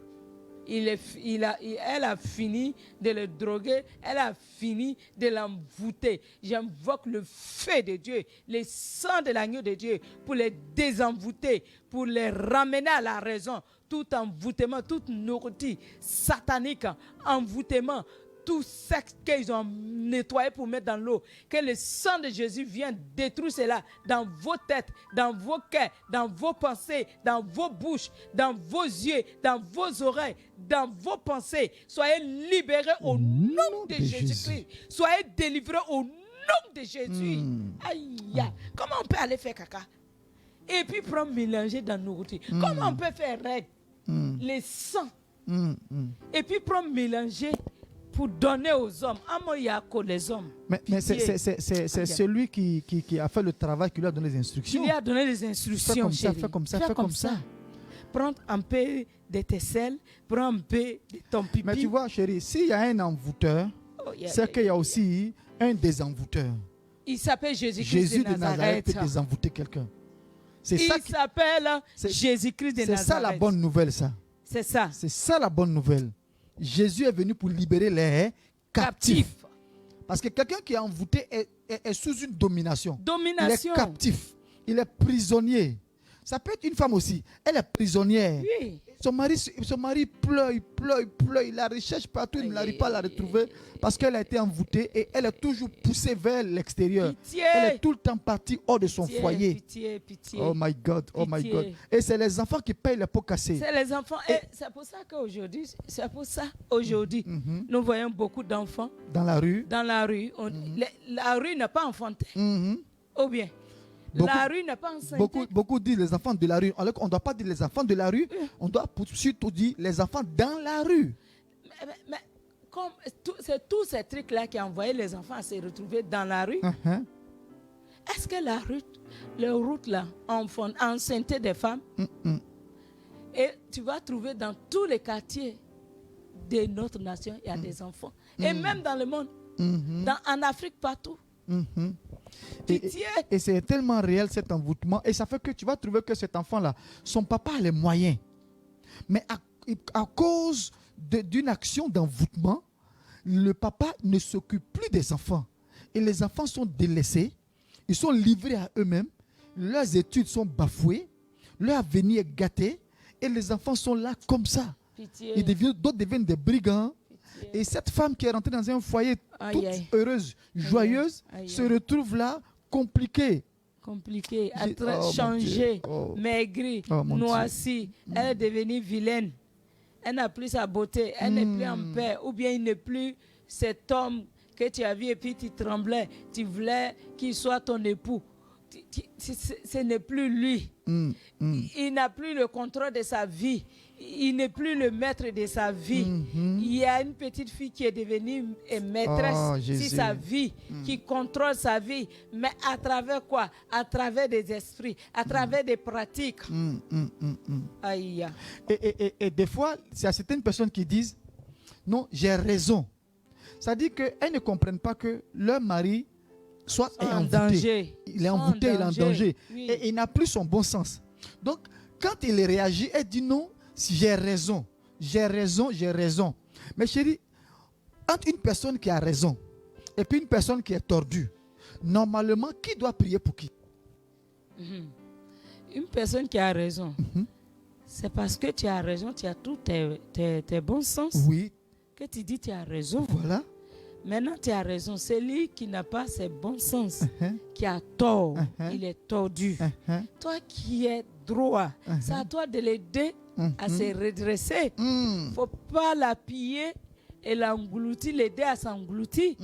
Elle a fini de le droguer, elle a fini de l'envoûter. J'invoque le feu de Dieu, le sang de l'agneau de Dieu pour les désenvoûter, pour les ramener à la raison. Tout envoûtement, toute nourriture satanique, envoûtement, tout ce qu'ils ont nettoyé pour mettre dans l'eau, que le sang de Jésus vienne détruire cela dans vos têtes, dans vos cœurs, dans vos pensées, dans vos bouches, dans vos yeux, dans vos oreilles, dans vos pensées. Soyez libérés au nom de Jésus-Christ. Soyez délivrés au nom de Jésus. Aïe, comment on peut aller faire caca? Et puis prendre mélanger dans nos nourriture. Comment on peut faire règle? Les sangs. Et puis prendre mélanger pour donner aux hommes. Amoyako, les hommes. Mais c'est celui qui a fait le travail, qui lui a donné les instructions. Il lui a donné les instructions. Fais comme ça, chérie. fais comme ça, fais comme ça. Prends un peu de tes selles, prends un peu de ton pipi. Mais tu vois, chérie, s'il y a un envoûteur, c'est qu'il y a aussi un désenvoûteur. Il s'appelle Jésus-Christ Jésus de Nazareth. peut désenvoûter quelqu'un. Il s'appelle Jésus-Christ de Nazareth. C'est ça la bonne nouvelle, ça. C'est ça. C'est ça la bonne nouvelle. Jésus est venu pour libérer les captifs. Parce que quelqu'un qui est envoûté est sous une domination. Il est captif. Il est prisonnier. Ça peut être une femme aussi. Elle est prisonnière. Oui. Son mari pleure, il la recherche partout, il n'arrive pas à la retrouver parce qu'elle a été envoûtée et elle est toujours poussée vers l'extérieur. Elle est tout le temps partie hors de son foyer. Pitié. Oh my God, oh my God. Et c'est les enfants qui payent les pots cassés. C'est les enfants. Et c'est pour ça qu'aujourd'hui, nous voyons beaucoup d'enfants dans la rue. La rue n'a pas enfanté. Ou bien la rue n'a pas enceinte. Beaucoup disent les enfants de la rue. Alors qu'on ne doit pas dire les enfants de la rue, on doit surtout dire les enfants dans la rue. Mais c'est tous ces trucs-là qui ont envoyé les enfants à se retrouver dans la rue. Est-ce que les routes là, enceinte des femmes, et tu vas trouver dans tous les quartiers de notre nation, il y a des enfants. Et même dans le monde, en Afrique, partout. Et c'est tellement réel cet envoûtement. Et ça fait que tu vas trouver que cet enfant-là, son papa a les moyens. Mais à cause d'une action d'envoûtement, le papa ne s'occupe plus des enfants. Et les enfants sont délaissés. Ils sont livrés à eux-mêmes. Leurs études sont bafouées. Leur avenir est gâté. Et les enfants sont là comme ça. D'autres deviennent des brigands. Et cette femme qui est rentrée dans un foyer toute heureuse, joyeuse, se retrouve là compliquée. compliqué, Oh, changé, mon Dieu. maigri, Oh, mon noirci. Elle est devenue vilaine. Elle n'a plus sa beauté. Elle n'est plus en paix. Ou bien il n'est plus cet homme que tu as vu et puis tu tremblais. Tu voulais qu'il soit ton époux. Ce n'est plus lui. Il n'a plus le contrôle de sa vie. Il n'est plus le maître de sa vie. Il y a une petite fille qui est devenue maîtresse sur sa vie, qui contrôle sa vie. Mais à travers quoi? À travers des esprits, à travers des pratiques. Aïe. Et des fois, c'est à certaines personnes qui disent, non, j'ai raison. Ça dit qu'elles ne comprennent pas que leur mari soit En envoûté. danger. Il est envoûté, il est en danger. Oui. Et il n'a plus son bon sens. Donc, quand il réagit, elle dit non, si j'ai raison. J'ai raison, j'ai raison. Mais chérie, entre une personne qui a raison et puis une personne qui est tordue, normalement, qui doit prier pour qui? Une personne qui a raison, c'est parce que tu as raison, tu as tous tes bons sens, Oui, que tu dis tu as raison. voilà. Maintenant, tu as raison. C'est lui qui n'a pas ses bons sens, qui a tort. Il est tordu. Toi qui es droit, c'est à toi de l'aider à se redresser. Il ne faut pas l'appuyer et l'engloutir, l'aider à s'engloutir.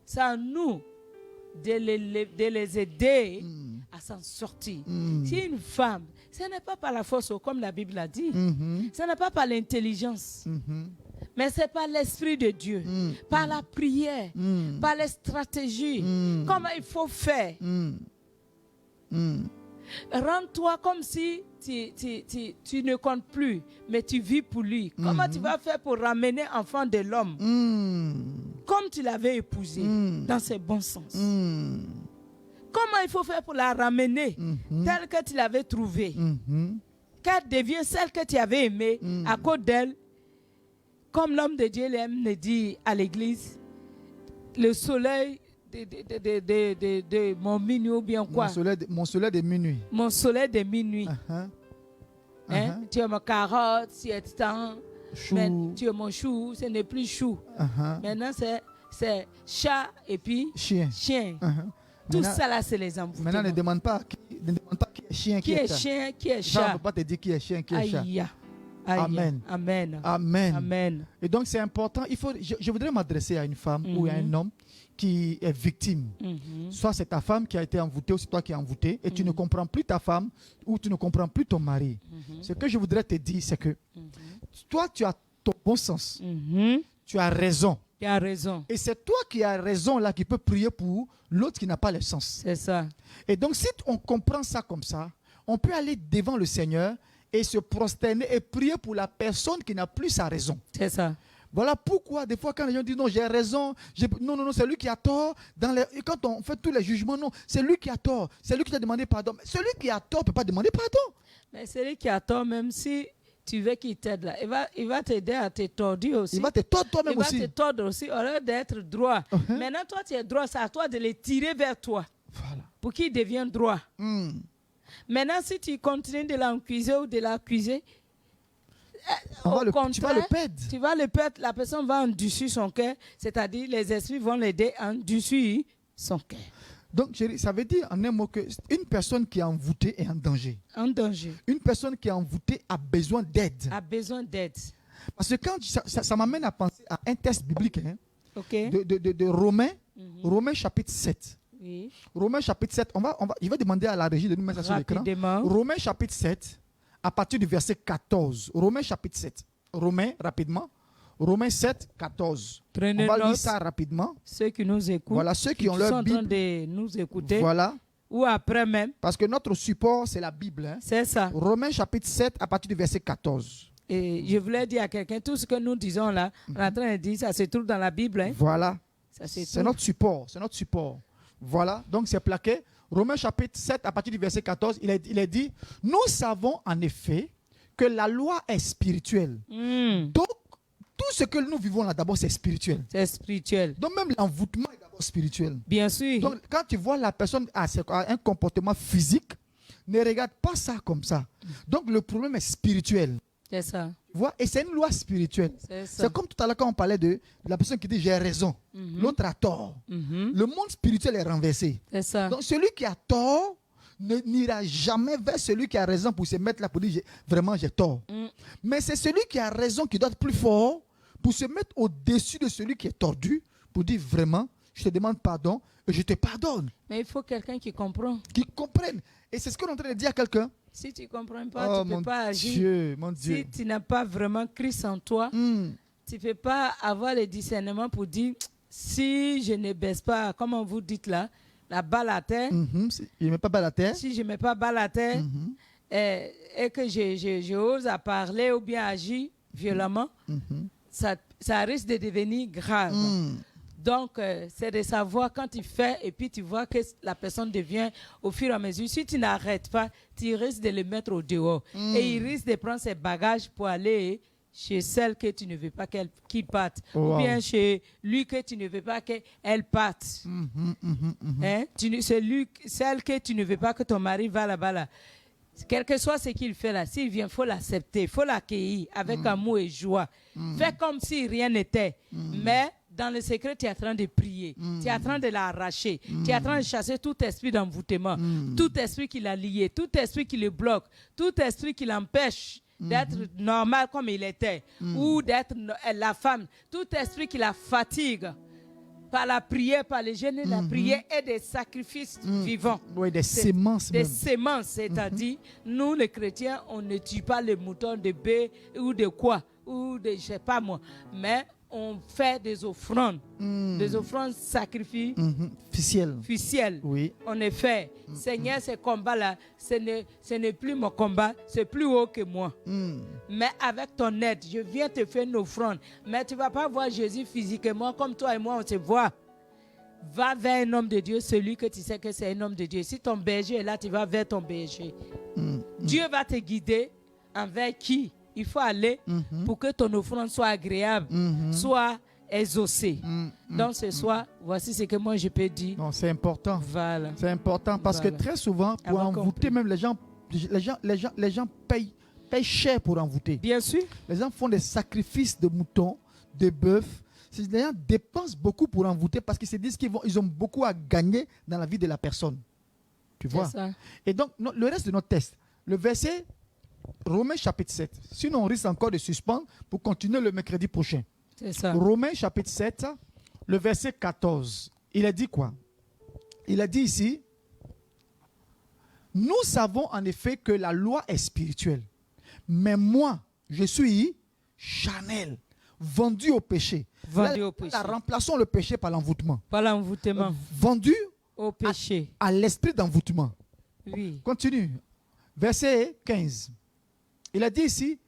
C'est à nous de les aider à s'en sortir. Si une femme, ce n'est pas par la force, comme la Bible a dit, ce n'est pas par l'intelligence. Mais c'est par l'Esprit de Dieu, par la prière, par les stratégies, comment il faut faire. Rends-toi comme si tu ne comptes plus, mais tu vis pour lui. Comment tu vas faire pour ramener enfant de l'homme comme tu l'avais épousé, dans ses bons sens? Comment il faut faire pour la ramener telle que tu l'avais trouvée, qu'elle devienne celle que tu avais aimée à cause d'elle? Comme l'homme de Dieu l'aime le dit à l'église, le soleil de mon minuit ou bien quoi? Mon soleil de minuit. Mon soleil de minuit. Hein? Tu es ma carotte, tu es temps. Mais tu es mon chou, ce n'est plus chou. Maintenant, c'est chat et puis chien. Tout Maintenant, ça là, c'est les enfants. Maintenant, ne demande pas qui est chien, Qui est chien, qui est chat. On ne peut pas te dire qui est chien, qui est chat. Aïe. Amen. Amen. Amen. Amen. Et donc, c'est important. Je voudrais m'adresser à une femme ou à un homme qui est victime. Soit c'est ta femme qui a été envoûtée ou c'est toi qui es envoûté et tu ne comprends plus ta femme ou tu ne comprends plus ton mari. Ce que je voudrais te dire, c'est que toi, tu as ton bon sens. Tu as raison. Tu as raison. Et c'est toi qui as raison là qui peut prier pour l'autre qui n'a pas le sens. C'est ça. Et donc, si on comprend ça comme ça, on peut aller devant le Seigneur et se prosterner et prier pour la personne qui n'a plus sa raison. C'est ça. Voilà pourquoi des fois quand les gens disent non, j'ai raison, non, c'est lui qui a tort. Et quand on fait tous les jugements, non, c'est lui qui a tort, c'est lui qui t'a demandé pardon. Mais celui qui a tort ne peut pas demander pardon. Mais celui qui a tort, même si tu veux qu'il t'aide là, il va t'aider à te tordre aussi. Il va te tordre toi-même aussi. Il va te tordre aussi au lieu d'être droit. Maintenant, toi, tu es droit, c'est à toi de les tirer vers toi. Voilà. Pour qu'il devienne droit. Maintenant, si tu continues de l'accuser ou de l'accuser, tu vas le perdre. Tu vas le perdre. La personne va endurcir son cœur, c'est-à-dire les esprits vont l'aider à endurcir son cœur. Donc, chérie, ça veut dire en un mot qu'une personne qui est envoûtée est en danger. En danger. Une personne qui est envoûtée a besoin d'aide. A besoin d'aide. Parce que quand ça m'amène à penser à un texte biblique de Romains, Romains chapitre 7. Oui. Romains chapitre 7, je vais demander à la régie de nous mettre ça sur l'écran. Romains chapitre 7, à partir du verset 14. Romains chapitre 7. Romains, rapidement. Romains 7, 14. Prenez on va lire note, ça rapidement. Ceux qui nous écoutent, voilà, ceux qui ont leur sont en train Bible. de nous écouter. Voilà. Ou après même. Parce que notre support, c'est la Bible. Hein. C'est ça. Romains chapitre 7, à partir du verset 14. Et je voulais dire à quelqu'un, tout ce que nous disons là, on est en train de dire, ça se trouve dans la Bible. Hein. Voilà. C'est notre support. C'est notre support. Voilà. Donc, c'est plaqué. Romains chapitre 7, à partir du verset 14, il est dit, nous savons en effet que la loi est spirituelle. Donc, tout ce que nous vivons là, d'abord, c'est spirituel. C'est spirituel. Donc, même l'envoûtement est d'abord spirituel. Bien sûr. Donc, quand tu vois la personne a un comportement physique, ne regarde pas ça comme ça. Donc, le problème est spirituel. C'est ça. Vois? Et c'est une loi spirituelle. C'est ça. C'est comme tout à l'heure quand on parlait de la personne qui dit j'ai raison. L'autre a tort. Le monde spirituel est renversé. C'est ça. Donc celui qui a tort n'ira jamais vers celui qui a raison pour se mettre là pour dire vraiment j'ai tort. Mais c'est celui qui a raison qui doit être plus fort pour se mettre au-dessus de celui qui est tordu pour dire vraiment je te demande pardon et je te pardonne. Mais il faut quelqu'un qui comprend. Qui comprenne. Et c'est ce qu'on est en train de dire à quelqu'un. Si tu ne comprends pas, tu ne peux pas agir. Dieu, mon Dieu. Si tu n'as pas vraiment Christ en toi, tu ne peux pas avoir le discernement pour dire si je ne baisse pas, comme vous dites là, la balle à terre. Il ne met pas balle à terre. Si je ne mets pas balle à terre et que je ose à parler ou bien agir violemment, ça risque de devenir grave. Donc, c'est de savoir quand tu fais et puis tu vois que la personne devient au fur et à mesure. Si tu n'arrêtes pas, tu risques de le mettre au dehors. Et il risque de prendre ses bagages pour aller chez celle que tu ne veux pas qu'il parte. Ou bien chez lui que tu ne veux pas qu'elle parte. Hein? Celle que tu ne veux pas que ton mari va là-bas là. Quel que soit ce qu'il fait là, s'il vient, il faut l'accepter, il faut l'accueillir avec amour et joie. Fais comme si rien n'était. Mais dans le secret, tu es en train de prier. Tu es en train de l'arracher. Tu es en train de chasser tout esprit d'envoûtement, tout esprit qui l'a lié, tout esprit qui le bloque, tout esprit qui l'empêche d'être normal comme il était, ou d'être la femme, tout esprit qui la fatigue. Par la prière, par les jeûnes, la prière et des sacrifices vivants. Oui, des sémences. Des sémences, c'est-à-dire, nous les chrétiens, on ne tue pas les moutons de bœuf ou de quoi, ou de je ne sais pas moi, mais on fait des offrandes sacrifices officielles. Oui. On est fait. Seigneur, ce combat-là, ce n'est plus mon combat, c'est plus haut que moi. Mais avec ton aide, je viens te faire une offrande. Mais tu ne vas pas voir Jésus physiquement comme toi et moi, on se voit. Va vers un homme de Dieu, celui que tu sais que c'est un homme de Dieu. Si ton berger est là, tu vas vers ton berger. Dieu va te guider envers qui il faut aller pour que ton offrande soit agréable, soit exaucée. Donc ce soir, voici ce que moi je peux dire. Non, c'est important. Voilà. C'est important parce que très souvent, pour envoûter, même les gens payent cher pour envoûter. Bien sûr. Les gens font des sacrifices de moutons, de bœufs. Les gens dépensent beaucoup pour envoûter parce qu'ils se disent qu'ils ont beaucoup à gagner dans la vie de la personne. Tu vois? Ça. Et donc, le reste de notre texte, le verset Romains chapitre 7. Sinon, on risque encore de suspendre pour continuer le mercredi prochain. C'est ça. Romains chapitre 7, le verset 14. Il a dit quoi? Il a dit ici, nous savons en effet que la loi est spirituelle. Mais moi, je suis charnel, vendu au péché. Remplaçons le péché par l'envoûtement. Par l'envoûtement. Vendu au péché. À l'esprit d'envoûtement. Oui. Continue. Verset 15. Il a dit ici,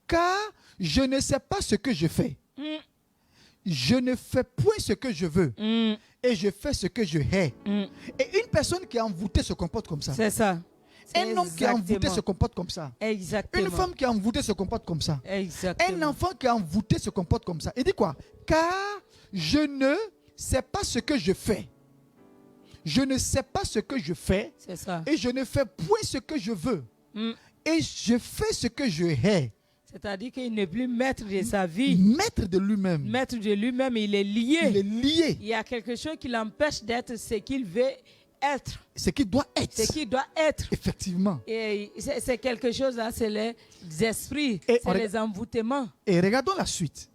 car je ne sais pas ce que je fais. Je ne fais point ce que je veux. Et je fais ce que je hais. Et une personne qui est envoûtée se comporte comme ça. C'est ça. Un homme qui est envoûté se comporte comme ça. Exactement. Une femme qui est envoûtée se comporte comme ça. Exactement. Un enfant qui est envoûté se comporte comme ça. Il dit quoi? Car je ne sais pas ce que je fais. Je ne sais pas ce que je fais. C'est ça. Et je ne fais point ce que je veux. Et je fais ce que je hais. C'est-à-dire qu'il n'est plus maître de sa vie. Maître de lui-même. Maître de lui-même, il est lié. Il est lié. Il y a quelque chose qui l'empêche d'être ce qu'il veut être. Ce qu'il doit être. Ce qu'il doit être. Effectivement. Et c'est quelque chose là, c'est les esprits, c'est les envoûtements. Et regardons la suite.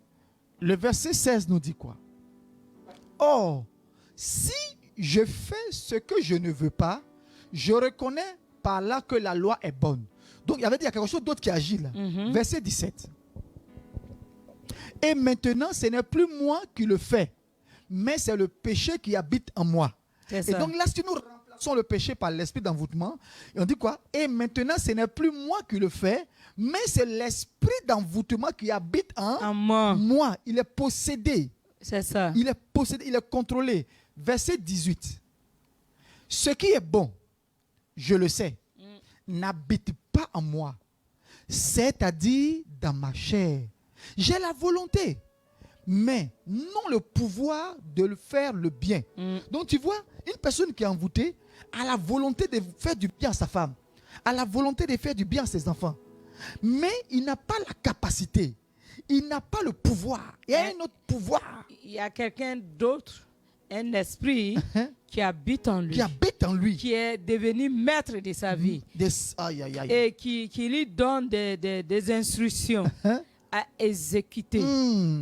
Le verset 16 nous dit quoi? Or, si je fais ce que je ne veux pas, je reconnais par là que la loi est bonne. Donc, il y a quelque chose d'autre qui agit là. Verset 17. Et maintenant, ce n'est plus moi qui le fais, mais c'est le péché qui habite en moi. Et donc là, si nous remplaçons le péché par l'esprit d'envoûtement, on dit quoi? Et maintenant, ce n'est plus moi qui le fais, mais c'est l'esprit d'envoûtement qui habite en moi. Il est possédé. C'est ça. Il est possédé, il est contrôlé. Verset 18. Ce qui est bon, je le sais, n'habite pas en moi, c'est-à-dire dans ma chair. J'ai la volonté, mais non le pouvoir de faire le bien. Donc tu vois, une personne qui est envoûtée a la volonté de faire du bien à sa femme, a la volonté de faire du bien à ses enfants, Mais il n'a pas la capacité. Il n'a pas le pouvoir. Il y a un autre pouvoir. Il y a quelqu'un d'autre, un esprit qui habite en lui. Qui habite en lui. Qui est devenu maître de sa vie. Aïe, aïe, aïe. Et qui lui donne des instructions à exécuter.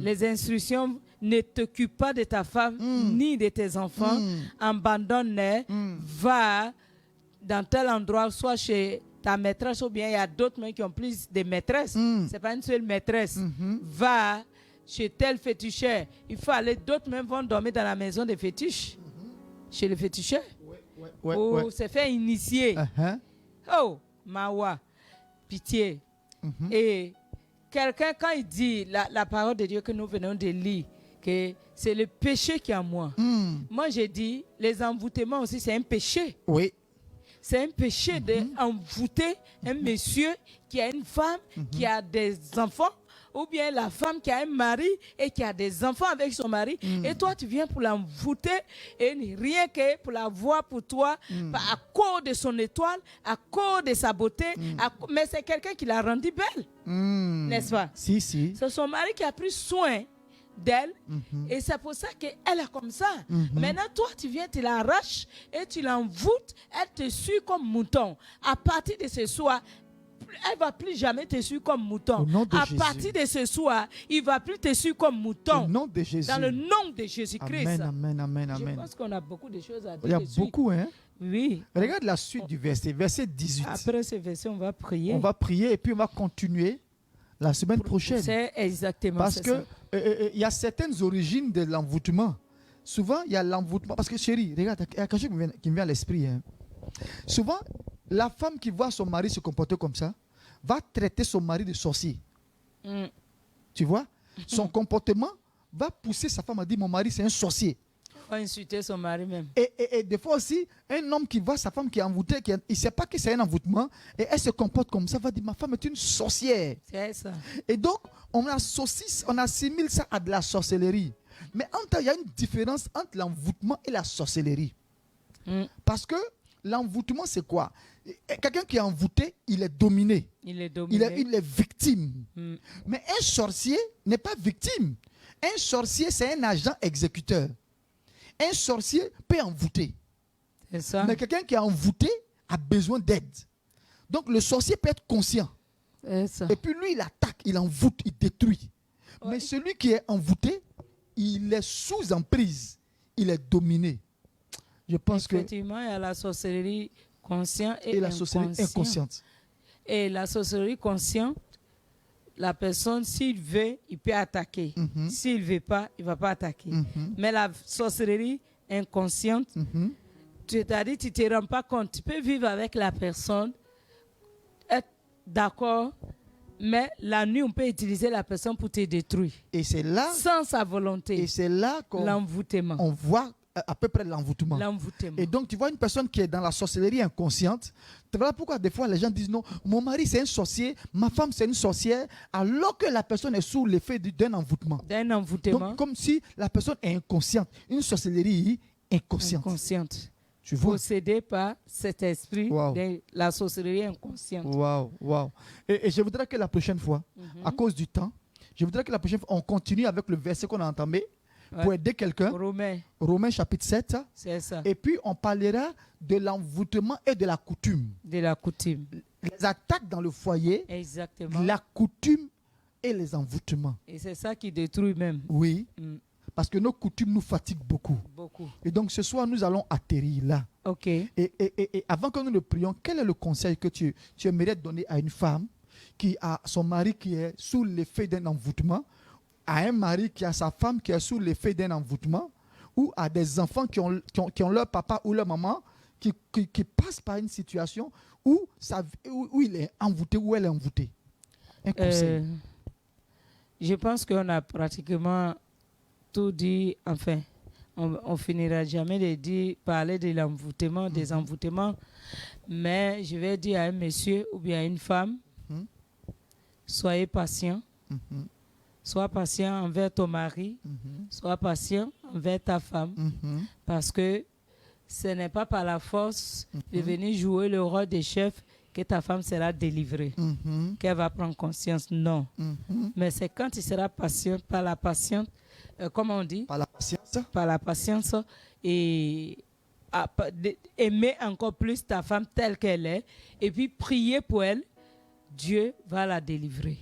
Les instructions: ne t'occupe pas de ta femme ni de tes enfants. Abandonne-les. Va dans tel endroit, soit chez ta maîtresse, ou bien il y a d'autres même qui ont plus de maîtresses. C'est pas une seule maîtresse. Va chez tel féticheur. Il faut aller, d'autres même vont dormir dans la maison des fétiches. Chez le féticheur. Ou se faire initier. Oh, Mawa, pitié. Et quelqu'un, quand il dit la parole de Dieu que nous venons de lire, que c'est le péché qui est en moi. Moi, j'ai dit, les envoûtements aussi, c'est un péché. Oui. C'est un péché d'envoûter un monsieur qui a une femme, qui a des enfants, ou bien la femme qui a un mari et qui a des enfants avec son mari. Et toi, tu viens pour l'envoûter et rien que pour la voir pour toi, à cause de son étoile, à cause de sa beauté. Mais c'est quelqu'un qui l'a rendue belle. N'est-ce pas? Si. C'est son mari qui a pris soin d'elle et c'est pour ça qu'elle est comme ça. Maintenant, toi, tu viens, tu l'arraches et tu l'envoûtes, elle te suit comme mouton. À partir de ce soir, elle ne va plus jamais te suivre comme mouton. À partir de ce soir, il ne va plus te suivre comme mouton. Au nom de Jésus. Dans le nom de Jésus-Christ. Amen. Je pense qu'on a beaucoup de choses à dire. Il y a dessus. beaucoup, hein? Oui. Regarde la suite du verset, verset 18. Après ce verset, on va prier. On va prier et puis on va continuer la semaine prochaine. C'est exactement ça. Parce que il y a certaines origines de l'envoûtement. Souvent, il y a l'envoûtement. Parce que chérie, regarde, il y a quelque chose qui me vient à l'esprit. Hein. Souvent, la femme qui voit son mari se comporter comme ça va traiter son mari de sorcier. Tu vois? Son comportement va pousser sa femme à dire: mon mari, c'est un sorcier. Va insulter son mari même. Et des fois aussi, un homme qui voit sa femme qui est envoûtée, il ne sait pas que c'est un envoûtement, et elle se comporte comme ça, va dire: ma femme est une sorcière. C'est ça. Et donc, on assimile ça à de la sorcellerie. Mais il y a une différence entre l'envoûtement et la sorcellerie. Parce que l'envoûtement, c'est quoi? Quelqu'un qui est envoûté, il est dominé. Il est dominé. Il est victime. Mais un sorcier n'est pas victime. Un sorcier, c'est un agent exécuteur. Un sorcier peut envoûter. C'est ça. Mais quelqu'un qui est envoûté a besoin d'aide. Donc le sorcier peut être conscient. C'est ça. Et puis lui, il attaque, il envoûte, il détruit. Ouais. Mais celui qui est envoûté, il est sous emprise. Il est dominé. Je pense Effectivement, il y a la sorcellerie consciente et la sorcellerie inconsciente. Et la sorcellerie consciente, la personne, s'il veut, il peut attaquer. S'il ne veut pas, il ne va pas attaquer. Mais la sorcellerie inconsciente, c'est-à-dire tu ne te rends pas compte. Tu peux vivre avec la personne, être d'accord, mais la nuit, on peut utiliser la personne pour te détruire. Et c'est là, sans sa volonté. Et c'est là qu'on voit à peu près l'envoûtement. Et donc, tu vois une personne qui est dans la sorcellerie inconsciente. Voilà pourquoi des fois les gens disent: non, mon mari c'est un sorcier, ma femme c'est une sorcière, alors que la personne est sous l'effet d'un envoûtement. D'un envoûtement. Donc, comme si la personne est inconsciente. Une sorcellerie inconsciente. Tu vois? Possédée par cet esprit de la sorcellerie inconsciente. Wow. Et je voudrais que la prochaine fois, à cause du temps, je voudrais que la prochaine fois, on continue avec le verset qu'on a entamé. Pour aider quelqu'un. Romains chapitre 7. C'est ça. Et puis on parlera de l'envoûtement et de la coutume. De la coutume. Les attaques dans le foyer. Exactement. La coutume et les envoûtements. Et c'est ça qui détruit même. Oui. Parce que nos coutumes nous fatiguent beaucoup. Et donc ce soir, nous allons atterrir là. Ok. Et avant que nous ne prions, quel est le conseil que tu aimerais donner à une femme qui a son mari qui est sous l'effet d'un envoûtement, à un mari qui a sa femme qui est sous l'effet d'un envoûtement, ou à des enfants qui ont leur papa ou leur maman qui passent par une situation où il est envoûté ou elle est envoûtée? Un conseil. Je pense qu'on a pratiquement tout dit. Enfin, on finira jamais de parler de l'envoûtement, des envoûtements, mais je vais dire à un monsieur ou bien à une femme: soyez patient. Sois patient envers ton mari, sois patient envers ta femme, parce que ce n'est pas par la force de venir jouer le rôle des chefs que ta femme sera délivrée, qu'elle va prendre conscience. Non. Mais c'est quand tu seras patient, par la patience, comment on dit? Par la patience. Par la patience et aimer encore plus ta femme telle qu'elle est et puis prier pour elle, Dieu va la délivrer.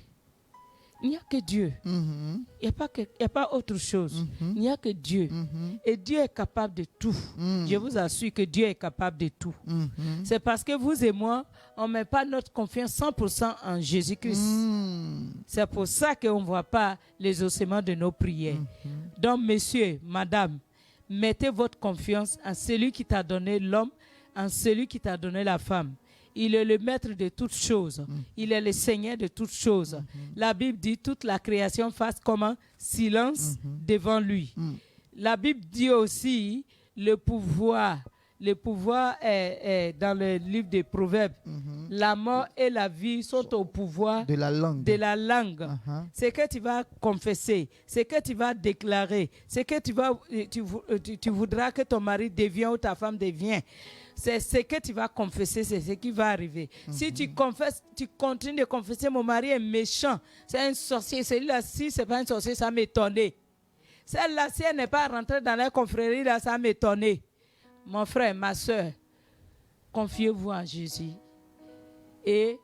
Il n'y a que Dieu. Il n'y a pas autre chose. Il n'y a que Dieu. Et Dieu est capable de tout. Je vous assure que Dieu est capable de tout. C'est parce que vous et moi, on ne met pas notre confiance 100% en Jésus-Christ. C'est pour ça qu'on ne voit pas les ossements de nos prières. Donc, messieurs, madame, mettez votre confiance en celui qui t'a donné l'homme, en celui qui t'a donné la femme. Il est le maître de toutes choses. Il est le Seigneur de toutes choses. La Bible dit toute la création fasse comment? Silence devant lui. La Bible dit aussi le pouvoir est dans le livre des Proverbes. La mort et la vie sont au pouvoir de la langue. C'est que tu vas confesser, c'est que tu vas déclarer, c'est que tu voudras que ton mari devienne ou ta femme devienne. C'est ce que tu vas confesser, c'est ce qui va arriver. Si tu confesses, tu continues de confesser, mon mari est méchant, c'est un sorcier, celui-là, si ce n'est pas un sorcier, ça m'étonne. Celle-là, si elle n'est pas rentrée dans la confrérie, là, ça m'étonne. Mon frère, ma soeur, confiez-vous en Jésus et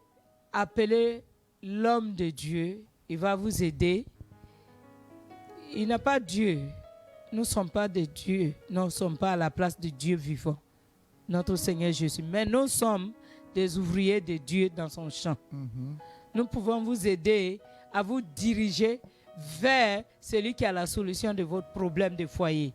appelez l'homme de Dieu. Il va vous aider. Il n'a pas Dieu. Nous ne sommes pas de Dieu. Nous ne sommes pas à la place de Dieu vivant, notre Seigneur Jésus. Mais nous sommes des ouvriers de Dieu dans son champ. Nous pouvons vous aider à vous diriger vers celui qui a la solution de votre problème de foyer.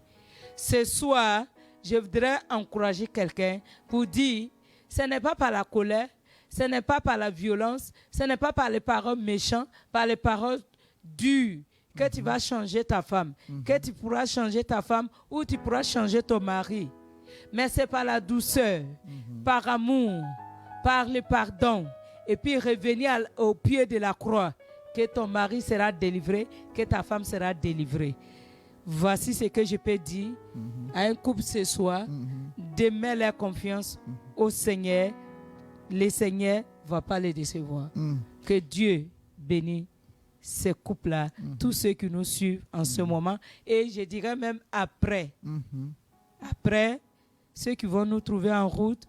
Ce soir, je voudrais encourager quelqu'un pour dire, ce n'est pas par la colère, ce n'est pas par la violence, ce n'est pas par les paroles méchantes, par les paroles dures que tu vas changer ta femme, que tu pourras changer ta femme ou tu pourras changer ton mari. Mais c'est par la douceur, par amour, par le pardon, et puis revenir au pied de la croix, que ton mari sera délivré, que ta femme sera délivrée. Voici ce que je peux dire à un couple ce soir, de mettre leur confiance au Seigneur. Le Seigneur ne va pas les décevoir. Que Dieu bénisse ces couples-là, tous ceux qui nous suivent en ce moment, et je dirais même après. Après, ceux qui vont nous trouver en route,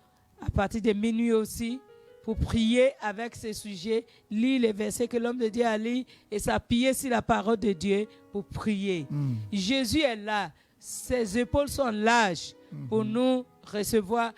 à partir de minuit aussi, pour prier avec ces sujets, lire les versets que l'homme de Dieu a lus et s'appuyer sur la parole de Dieu pour prier. Jésus est là. Ses épaules sont larges pour nous recevoir,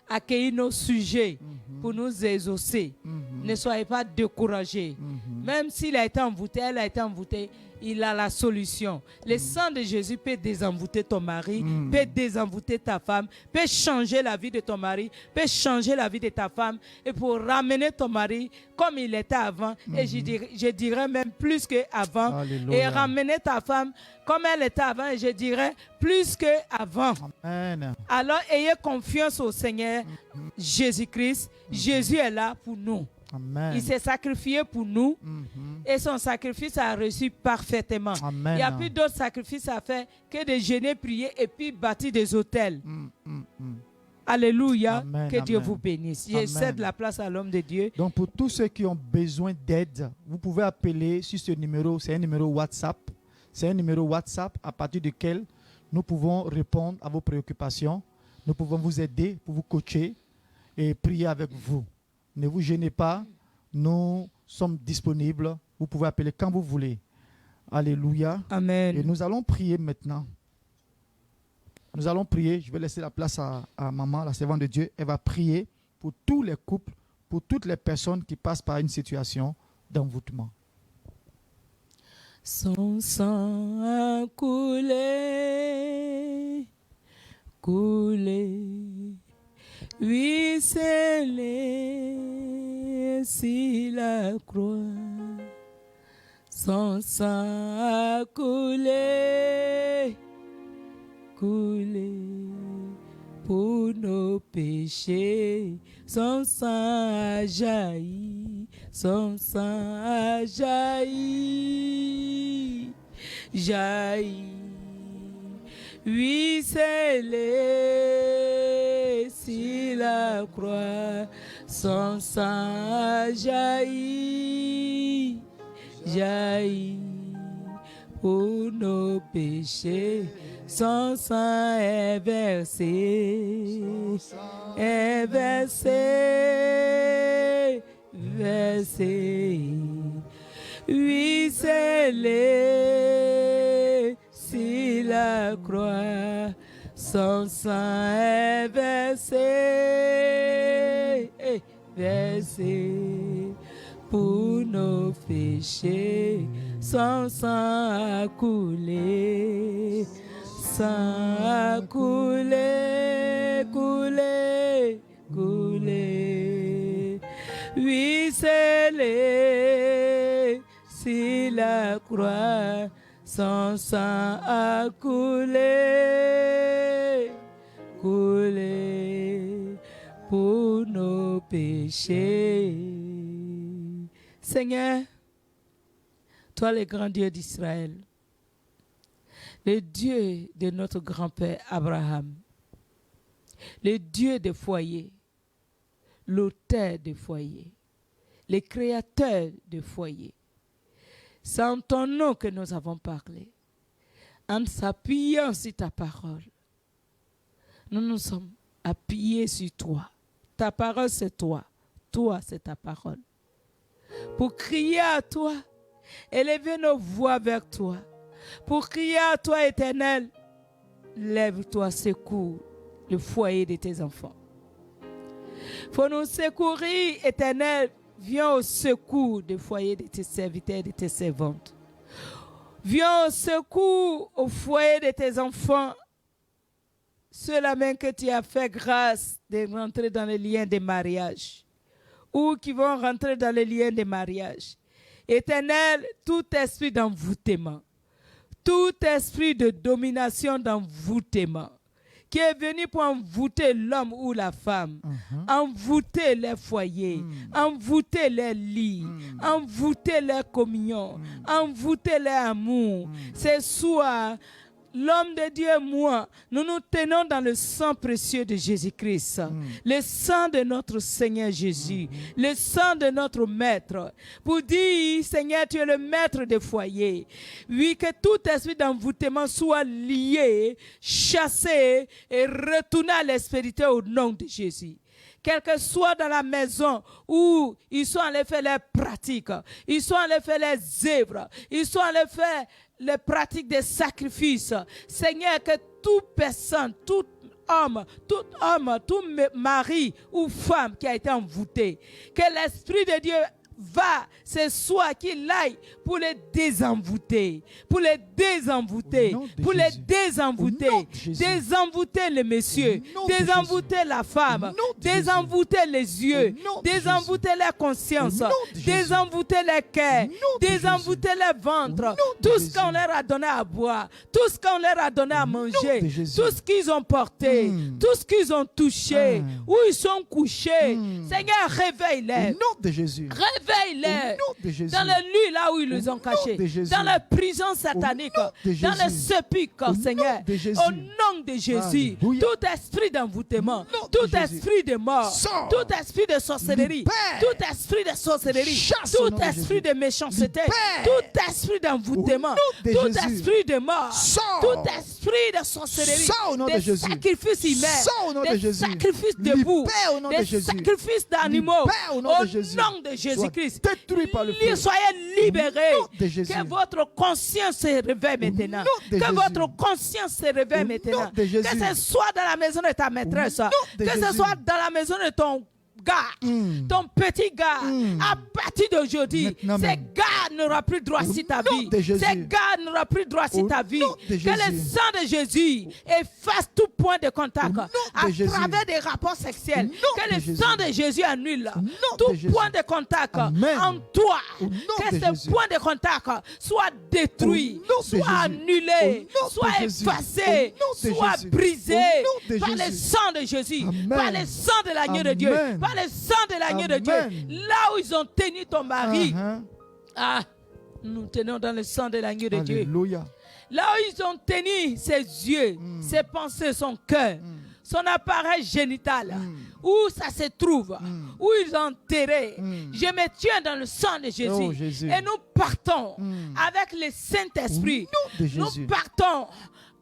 accueillir nos sujets, pour nous exaucer. Ne soyez pas découragés. Même s'il a été envoûté, elle a été envoûtée, il a la solution. Le sang de Jésus peut désenvoûter ton mari, peut désenvoûter ta femme, peut changer la vie de ton mari, peut changer la vie de ta femme, et pour ramener ton mari comme il était avant, et je dirais même plus qu'avant, et ramener ta femme comme elle était avant, et je dirais plus qu'avant. Alors ayez confiance au Seigneur Jésus-Christ. Jésus est là pour nous. Amen. Il s'est sacrifié pour nous et son sacrifice a reçu parfaitement. Il n'y a plus d'autres sacrifices à faire que de jeûner, prier et puis bâtir des autels. Alléluia. Amen, que Dieu vous bénisse. Je cède la place à l'homme de Dieu. Donc pour tous ceux qui ont besoin d'aide, vous pouvez appeler sur ce numéro. C'est un numéro WhatsApp. C'est un numéro WhatsApp à partir duquel nous pouvons répondre à vos préoccupations. Nous pouvons vous aider, pour vous coacher et prier avec vous. Ne vous gênez pas, nous sommes disponibles. Vous pouvez appeler quand vous voulez. Alléluia. Amen. Et nous allons prier maintenant. Nous allons prier. Je vais laisser la place à maman, la servante de Dieu. Elle va prier pour tous les couples, pour toutes les personnes qui passent par une situation d'envoûtement. Son sang a coulé, coulé. Oui, scellé sur la croix, son sang a coulé, coulé pour nos péchés, son sang a jailli, son sang a jailli, jailli. Oui, scellé sur la croix, Son sang jaillit, jaillit pour nos péchés. Son sang est versé, versé. Oui, scellé sur la croix. Son sang est versé pour nos péchés. Son sang a coulé, sang a coulé, coulé. Oui, scellé sur la croix. Son sang a coulé, coulé pour nos péchés. Seigneur, toi le grand Dieu d'Israël, le Dieu de notre grand-père Abraham, le Dieu des foyers, l'auteur des foyers, le créateur des foyers. C'est en ton nom que nous avons parlé, en s'appuyant sur ta parole. Nous nous sommes appuyés sur toi. Ta parole, c'est toi. Toi, c'est ta parole. Pour crier à toi, élever nos voix vers toi. Pour crier à toi, Éternel, lève-toi, secours le foyer de tes enfants. Pour nous secourir, Éternel, viens au secours du foyer de tes serviteurs et de tes servantes. Viens au secours au foyer de tes enfants. Ceux-là même que tu as fait grâce de rentrer dans les liens de mariage. Ou qui vont rentrer dans les liens de mariage. Éternel, tout esprit d'envoûtement, tout esprit de domination d'envoûtement, qui est venu pour envoûter l'homme ou la femme, envoûter les foyers, envoûter les lits, envoûter les communions, envoûter les amours. Ce soir, l'homme de Dieu et moi, nous nous tenons dans le sang précieux de Jésus-Christ, le sang de notre Seigneur Jésus, le sang de notre Maître, pour dire, Seigneur, tu es le Maître des foyers. Oui, que tout esprit d'envoûtement soit lié, chassé et retourné à l'aspérité au nom de Jésus. Quel que soit dans la maison où ils sont allés faire leurs pratiques, ils sont allés faire les œuvres, ils sont allés faire les pratiques des sacrifices. Seigneur, que toute personne, tout homme, tout mari ou femme qui a été envoûté, que l'Esprit de Dieu va, ce soir qu'il aille pour les désenvoûter, pour les désenvoûter, pour les désenvoûter, désenvoûter les messieurs, désenvoûter la femme, désenvoûter les yeux, désenvoûter la conscience, désenvoûter les cœurs, désenvoûter les ventres, tout ce qu'on leur a donné à boire, tout ce qu'on leur a donné à manger, tout ce qu'ils ont porté, tout ce qu'ils ont touché, où ils sont couchés. Seigneur, réveille-les. Au nom de Jésus. Réveille-les dans les lieux là où ils les ont cachés, dans les prisons sataniques, dans les sépulcres, Seigneur, au nom de Jésus. Tout esprit d'envoûtement, tout esprit de mort, tout esprit de sorcellerie, tout esprit de sorcellerie, tout esprit de méchanceté, tout esprit d'envoûtement, tout esprit de mort, tout esprit de sorcellerie, des sacrifices humains, des sacrifices debout, des sacrifices d'animaux, au nom de Jésus-Christ. Soyez libérés. Que votre conscience se réveille maintenant. Que votre conscience se réveille maintenant. Que ce soit dans la maison de ta maîtresse. Que ce soit dans la maison de ton gars, ton petit gars, à partir d'aujourd'hui, ces gars n'aura plus droit sur ta vie. Ces gars n'aura plus droit sur ta vie. Que le sang de Jésus efface tout point de contact à travers des rapports sexuels. Que le sang de Jésus annule tout point de contact en toi. Que ce point de contact soit détruit, soit annulé, soit effacé, soit brisé par le sang de Jésus, par le sang de l'agneau de Dieu, par le sang de l'agneau de Dieu. Là où ils ont tenu ton mari, nous tenons dans le sang de l'agneau de Dieu. Là où ils ont tenu ses yeux, ses pensées, son cœur, son appareil génital, où ça se trouve, où ils ont enterré. Je me tiens dans le sang de Jésus. Oh, Jésus. Et nous partons avec le Saint-Esprit. Au nom de Jésus. Nous partons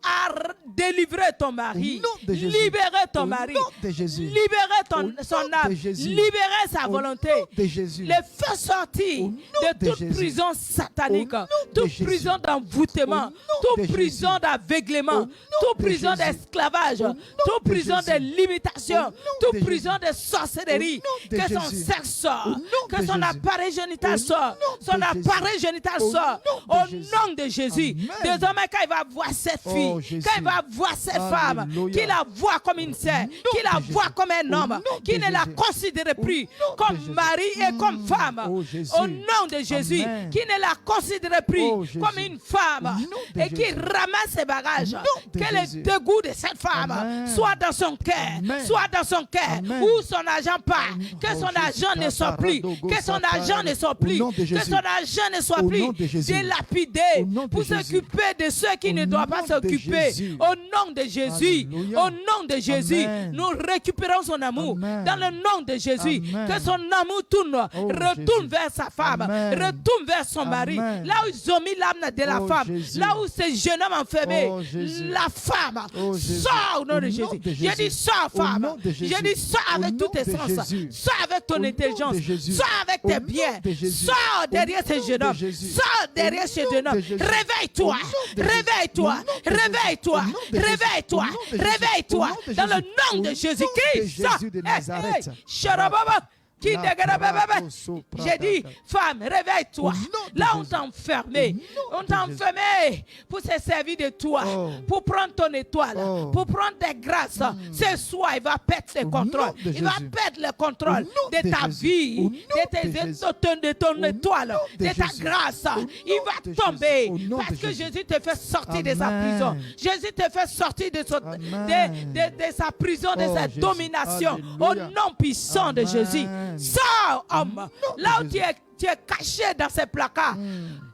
à délivrer ton mari, Au nom de Jésus. libérer ton Au mari, nom de Jésus. libérer Au nom son de âme, Jésus. libérer sa Au volonté, nom de Jésus. les faire sortir Au nom de de toute Jésus. prison satanique, Au nom de toute Jésus. prison d'envoûtement, Au nom toute de prison Jésus. d'aveuglement, Au nom toute de prison Jésus. d'esclavage, Au nom toute de prison de Jésus. limitation, Au nom toute de prison Jésus. de sorcellerie, Au nom de que son Jésus. sexe sort, Au nom que de son Jésus. appareil génital Au sort, nom son de Jésus. appareil génital Au sort, nom de au Jésus. nom de Jésus. Amen. Désormais, quand il va voir cette Oh, fille, Jésus. quand il va voir cette femme, Alléluia. qu'il la voit comme une sœur, Au qu'il nom la de voit Jésus. comme un Au homme, nom de qu'il ne la Jésus. considère plus Au nom de comme Jésus. mari et comme femme. Oh, Jésus. Au nom de Jésus, Amen. qu'il ne la considère plus Oh, Jésus. comme une femme Au nom de et qu'il Jésus. ramasse ses bagages. Au nom de Que le Jésus. dégoût de cette femme Amen. soit dans son cœur, Amen. soit dans son cœur, Amen. où son argent part, que Oh, son Jésus. argent ne soit plus, que son argent ne soit Au plus, nom de que Jésus. son argent ne soit Au plus nom de Jésus. dilapidé Au nom de pour Jésus. s'occuper de ceux qui Au ne doivent pas nom de s'occuper. Jésus. Au nom de Jésus, Alléluia. au nom de Jésus, Amen. nous récupérons son amour. Amen. Dans le nom de Jésus, Amen. que son amour retourne Jésus. vers sa femme, Amen. retourne vers son mari. Amen. Là où ils ont mis l'âme de la Oh, femme, Jésus. là où ce jeune homme enfermé, Oh, Jésus. la femme, Oh, Jésus. sort au nom Au de nom Jésus. de J'ai Jésus. dit sors Au femme. nom de Jésus. J'ai dit sors Au avec nom tous tes de sens. Jésus. Sors avec ton Au nom intelligence. de Jésus. Sors avec Au tes nom biens. de Jésus. Sors derrière Au ce nom jeune de homme. Jésus. Sors derrière Au ce nom jeune homme. de Jésus. Réveille-toi. Au nom de Jésus. Réveille-toi. Au nom de Jésus. Réveille-toi. Au nom de Jésus. Réveille-toi. Au nom de Jésus. Réveille-toi. Au nom de Dans le Jésus. nom Au de nom Jésus-Christ. de Jésus de Nazareth. Sharababa. Qui La paradosso J'ai dit, femme, réveille-toi. Au nom de Là, on Jésus. t'a enfermé. Au nom On de t'a Jésus. enfermé pour se servir de toi, Oh. pour prendre ton étoile, Oh. pour prendre tes grâces. Ce soir, il va perdre le Au contrôle. nom de Il va Jésus. perdre le contrôle Au nom de de ta Jésus. vie, Au nom de de Jésus. ton Au étoile, nom de de ta Jésus. grâce. Au nom Il va de tomber Jésus. Au nom parce de que Jésus. Jésus te fait sortir de sa Amen. prison. Jésus te fait sortir de, Amen. de sa prison, de Oh, sa Jésus. domination. Au Alléluia. nom puissant de Amen. Jésus. Sors, homme. de Là où Jésus. tu es caché dans ces placards.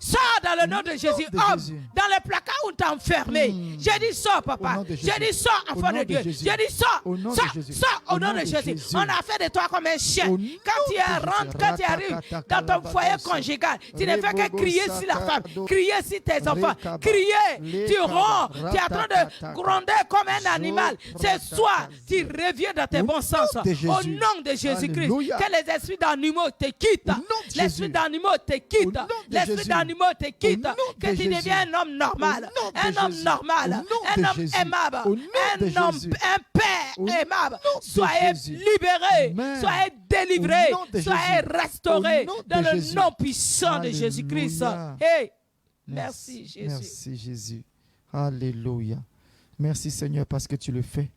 Sors dans le nom de Jésus. de Homme, Jésus. dans les placards où tu t'es enfermé. J'ai dit sors, Au papa. nom de J'ai Jésus. dit sors, Au enfant nom de de Dieu. Jésus. J'ai dit sors. Au nom de Sors, Jésus. sors au nom de Jésus. Jésus. On a fait de toi comme un chien. Au Quand tu nom de Jésus. rentres, quand tu arrives dans ton foyer conjugal, tu ne fais que crier sur la femme, crier sur tes enfants, crier. Tu ronds. Tu es en train de gronder comme un animal. Ce soir, tu reviens dans tes bons sens. de Jésus. Au nom de Jésus-Christ. Alléluia. Que les esprits d'animaux te quittent. Au nom de L'esprit Jésus. d'animaux te quitte. Au nom de L'esprit Jésus. d'animaux te quitte. Au nom Que de tu Jésus. deviens un homme normal. Au nom de Un homme Jésus. normal. Au nom Un de homme Jésus. aimable. Au nom de Un homme, Jésus. un père Au aimable. nom de Soyez Jésus. libérés. Amen. Soyez délivrés. Au nom de Soyez Jésus. restaurés. Au nom de Dans le Jésus. nom puissant de Alléluia. Jésus-Christ. Hey. Merci Jésus. Merci Jésus. Alléluia. Merci Seigneur parce que tu le fais.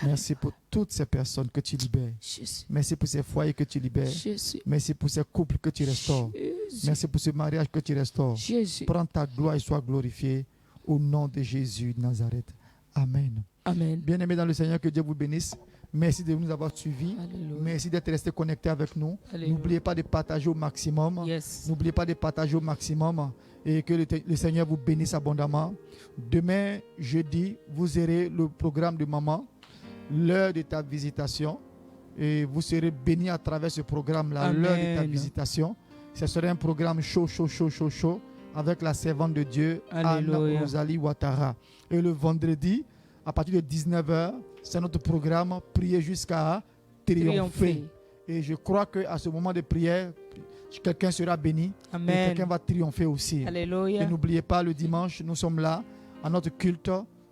Merci pour toutes ces personnes que tu libères. Jésus. Merci pour ces foyers que tu libères. Jésus. Merci pour ces couples que tu restaures. Jésus. Merci pour ce mariage que tu restaures. Jésus. Prends ta gloire et sois glorifié au nom de Jésus de Nazareth. Amen. Amen. Bien-aimés dans le Seigneur, que Dieu vous bénisse. Merci de nous avoir suivis. Alléluia. Merci d'être resté connecté avec nous. Alléluia. N'oubliez pas de partager au maximum. Yes. N'oubliez pas de partager au maximum et que le Seigneur vous bénisse abondamment. Demain, jeudi, vous aurez le programme de maman, l'heure de ta visitation. Et vous serez bénis à travers ce programme-là, Amen. l'heure de ta visitation. Ce sera un programme chaud, avec la servante de Dieu, Alléluia. Anne Rosalie Ouattara. Et le vendredi, à partir de 19h, c'est notre programme Prier jusqu'à triompher. Et je crois qu'à ce moment de prière, quelqu'un sera béni et Amen. quelqu'un va triompher aussi. Alléluia. Et n'oubliez pas, le dimanche, nous sommes là à notre culte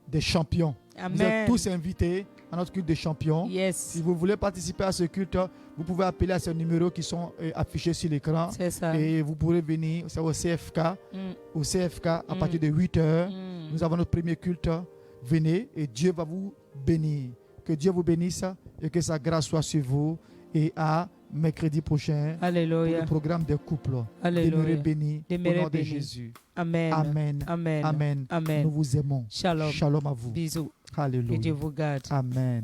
des champions. Vous êtes Amen. tous invités à notre culte des champions. Yes. Si vous voulez participer à ce culte, vous pouvez appeler à ces numéros qui sont affichés sur l'écran. C'est ça. Et vous pourrez venir, c'est au CFK. Mm. Au CFK, à partir de 8h, Mm. nous avons notre premier culte. Venez et Dieu va vous bénir. Que Dieu vous bénisse et que sa grâce soit sur vous. Et à mercredi prochain, pour Alléluia. le programme des couples. Alléluia. Demeurez bénis au Demeurez nom de bénis. Jésus. Amen. Amen. Amen. Amen. Amen. Nous vous aimons. Shalom. Shalom à vous. Bisous. Que Alléluia. Dieu vous garde. Amen.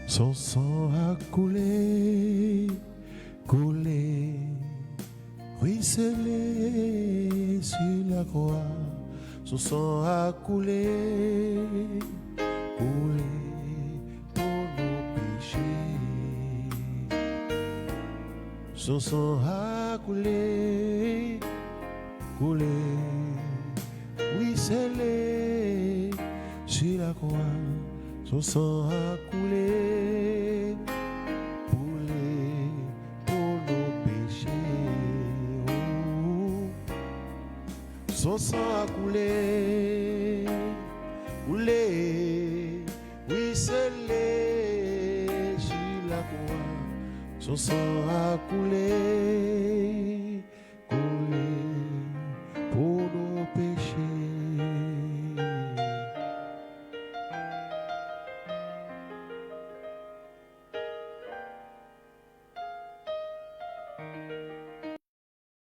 Son sang a coulé, coulé, ruisselé sur la croix. Son sang a coulé, coulé pour nos péchés. Son sang a coulé, coulé, ruisselé sur la croix. Son sang a coulé, coulé pour nos péchés. Oh. Son sang a coulé, coulé, ruisselé sur la croix. Son sang a coulé,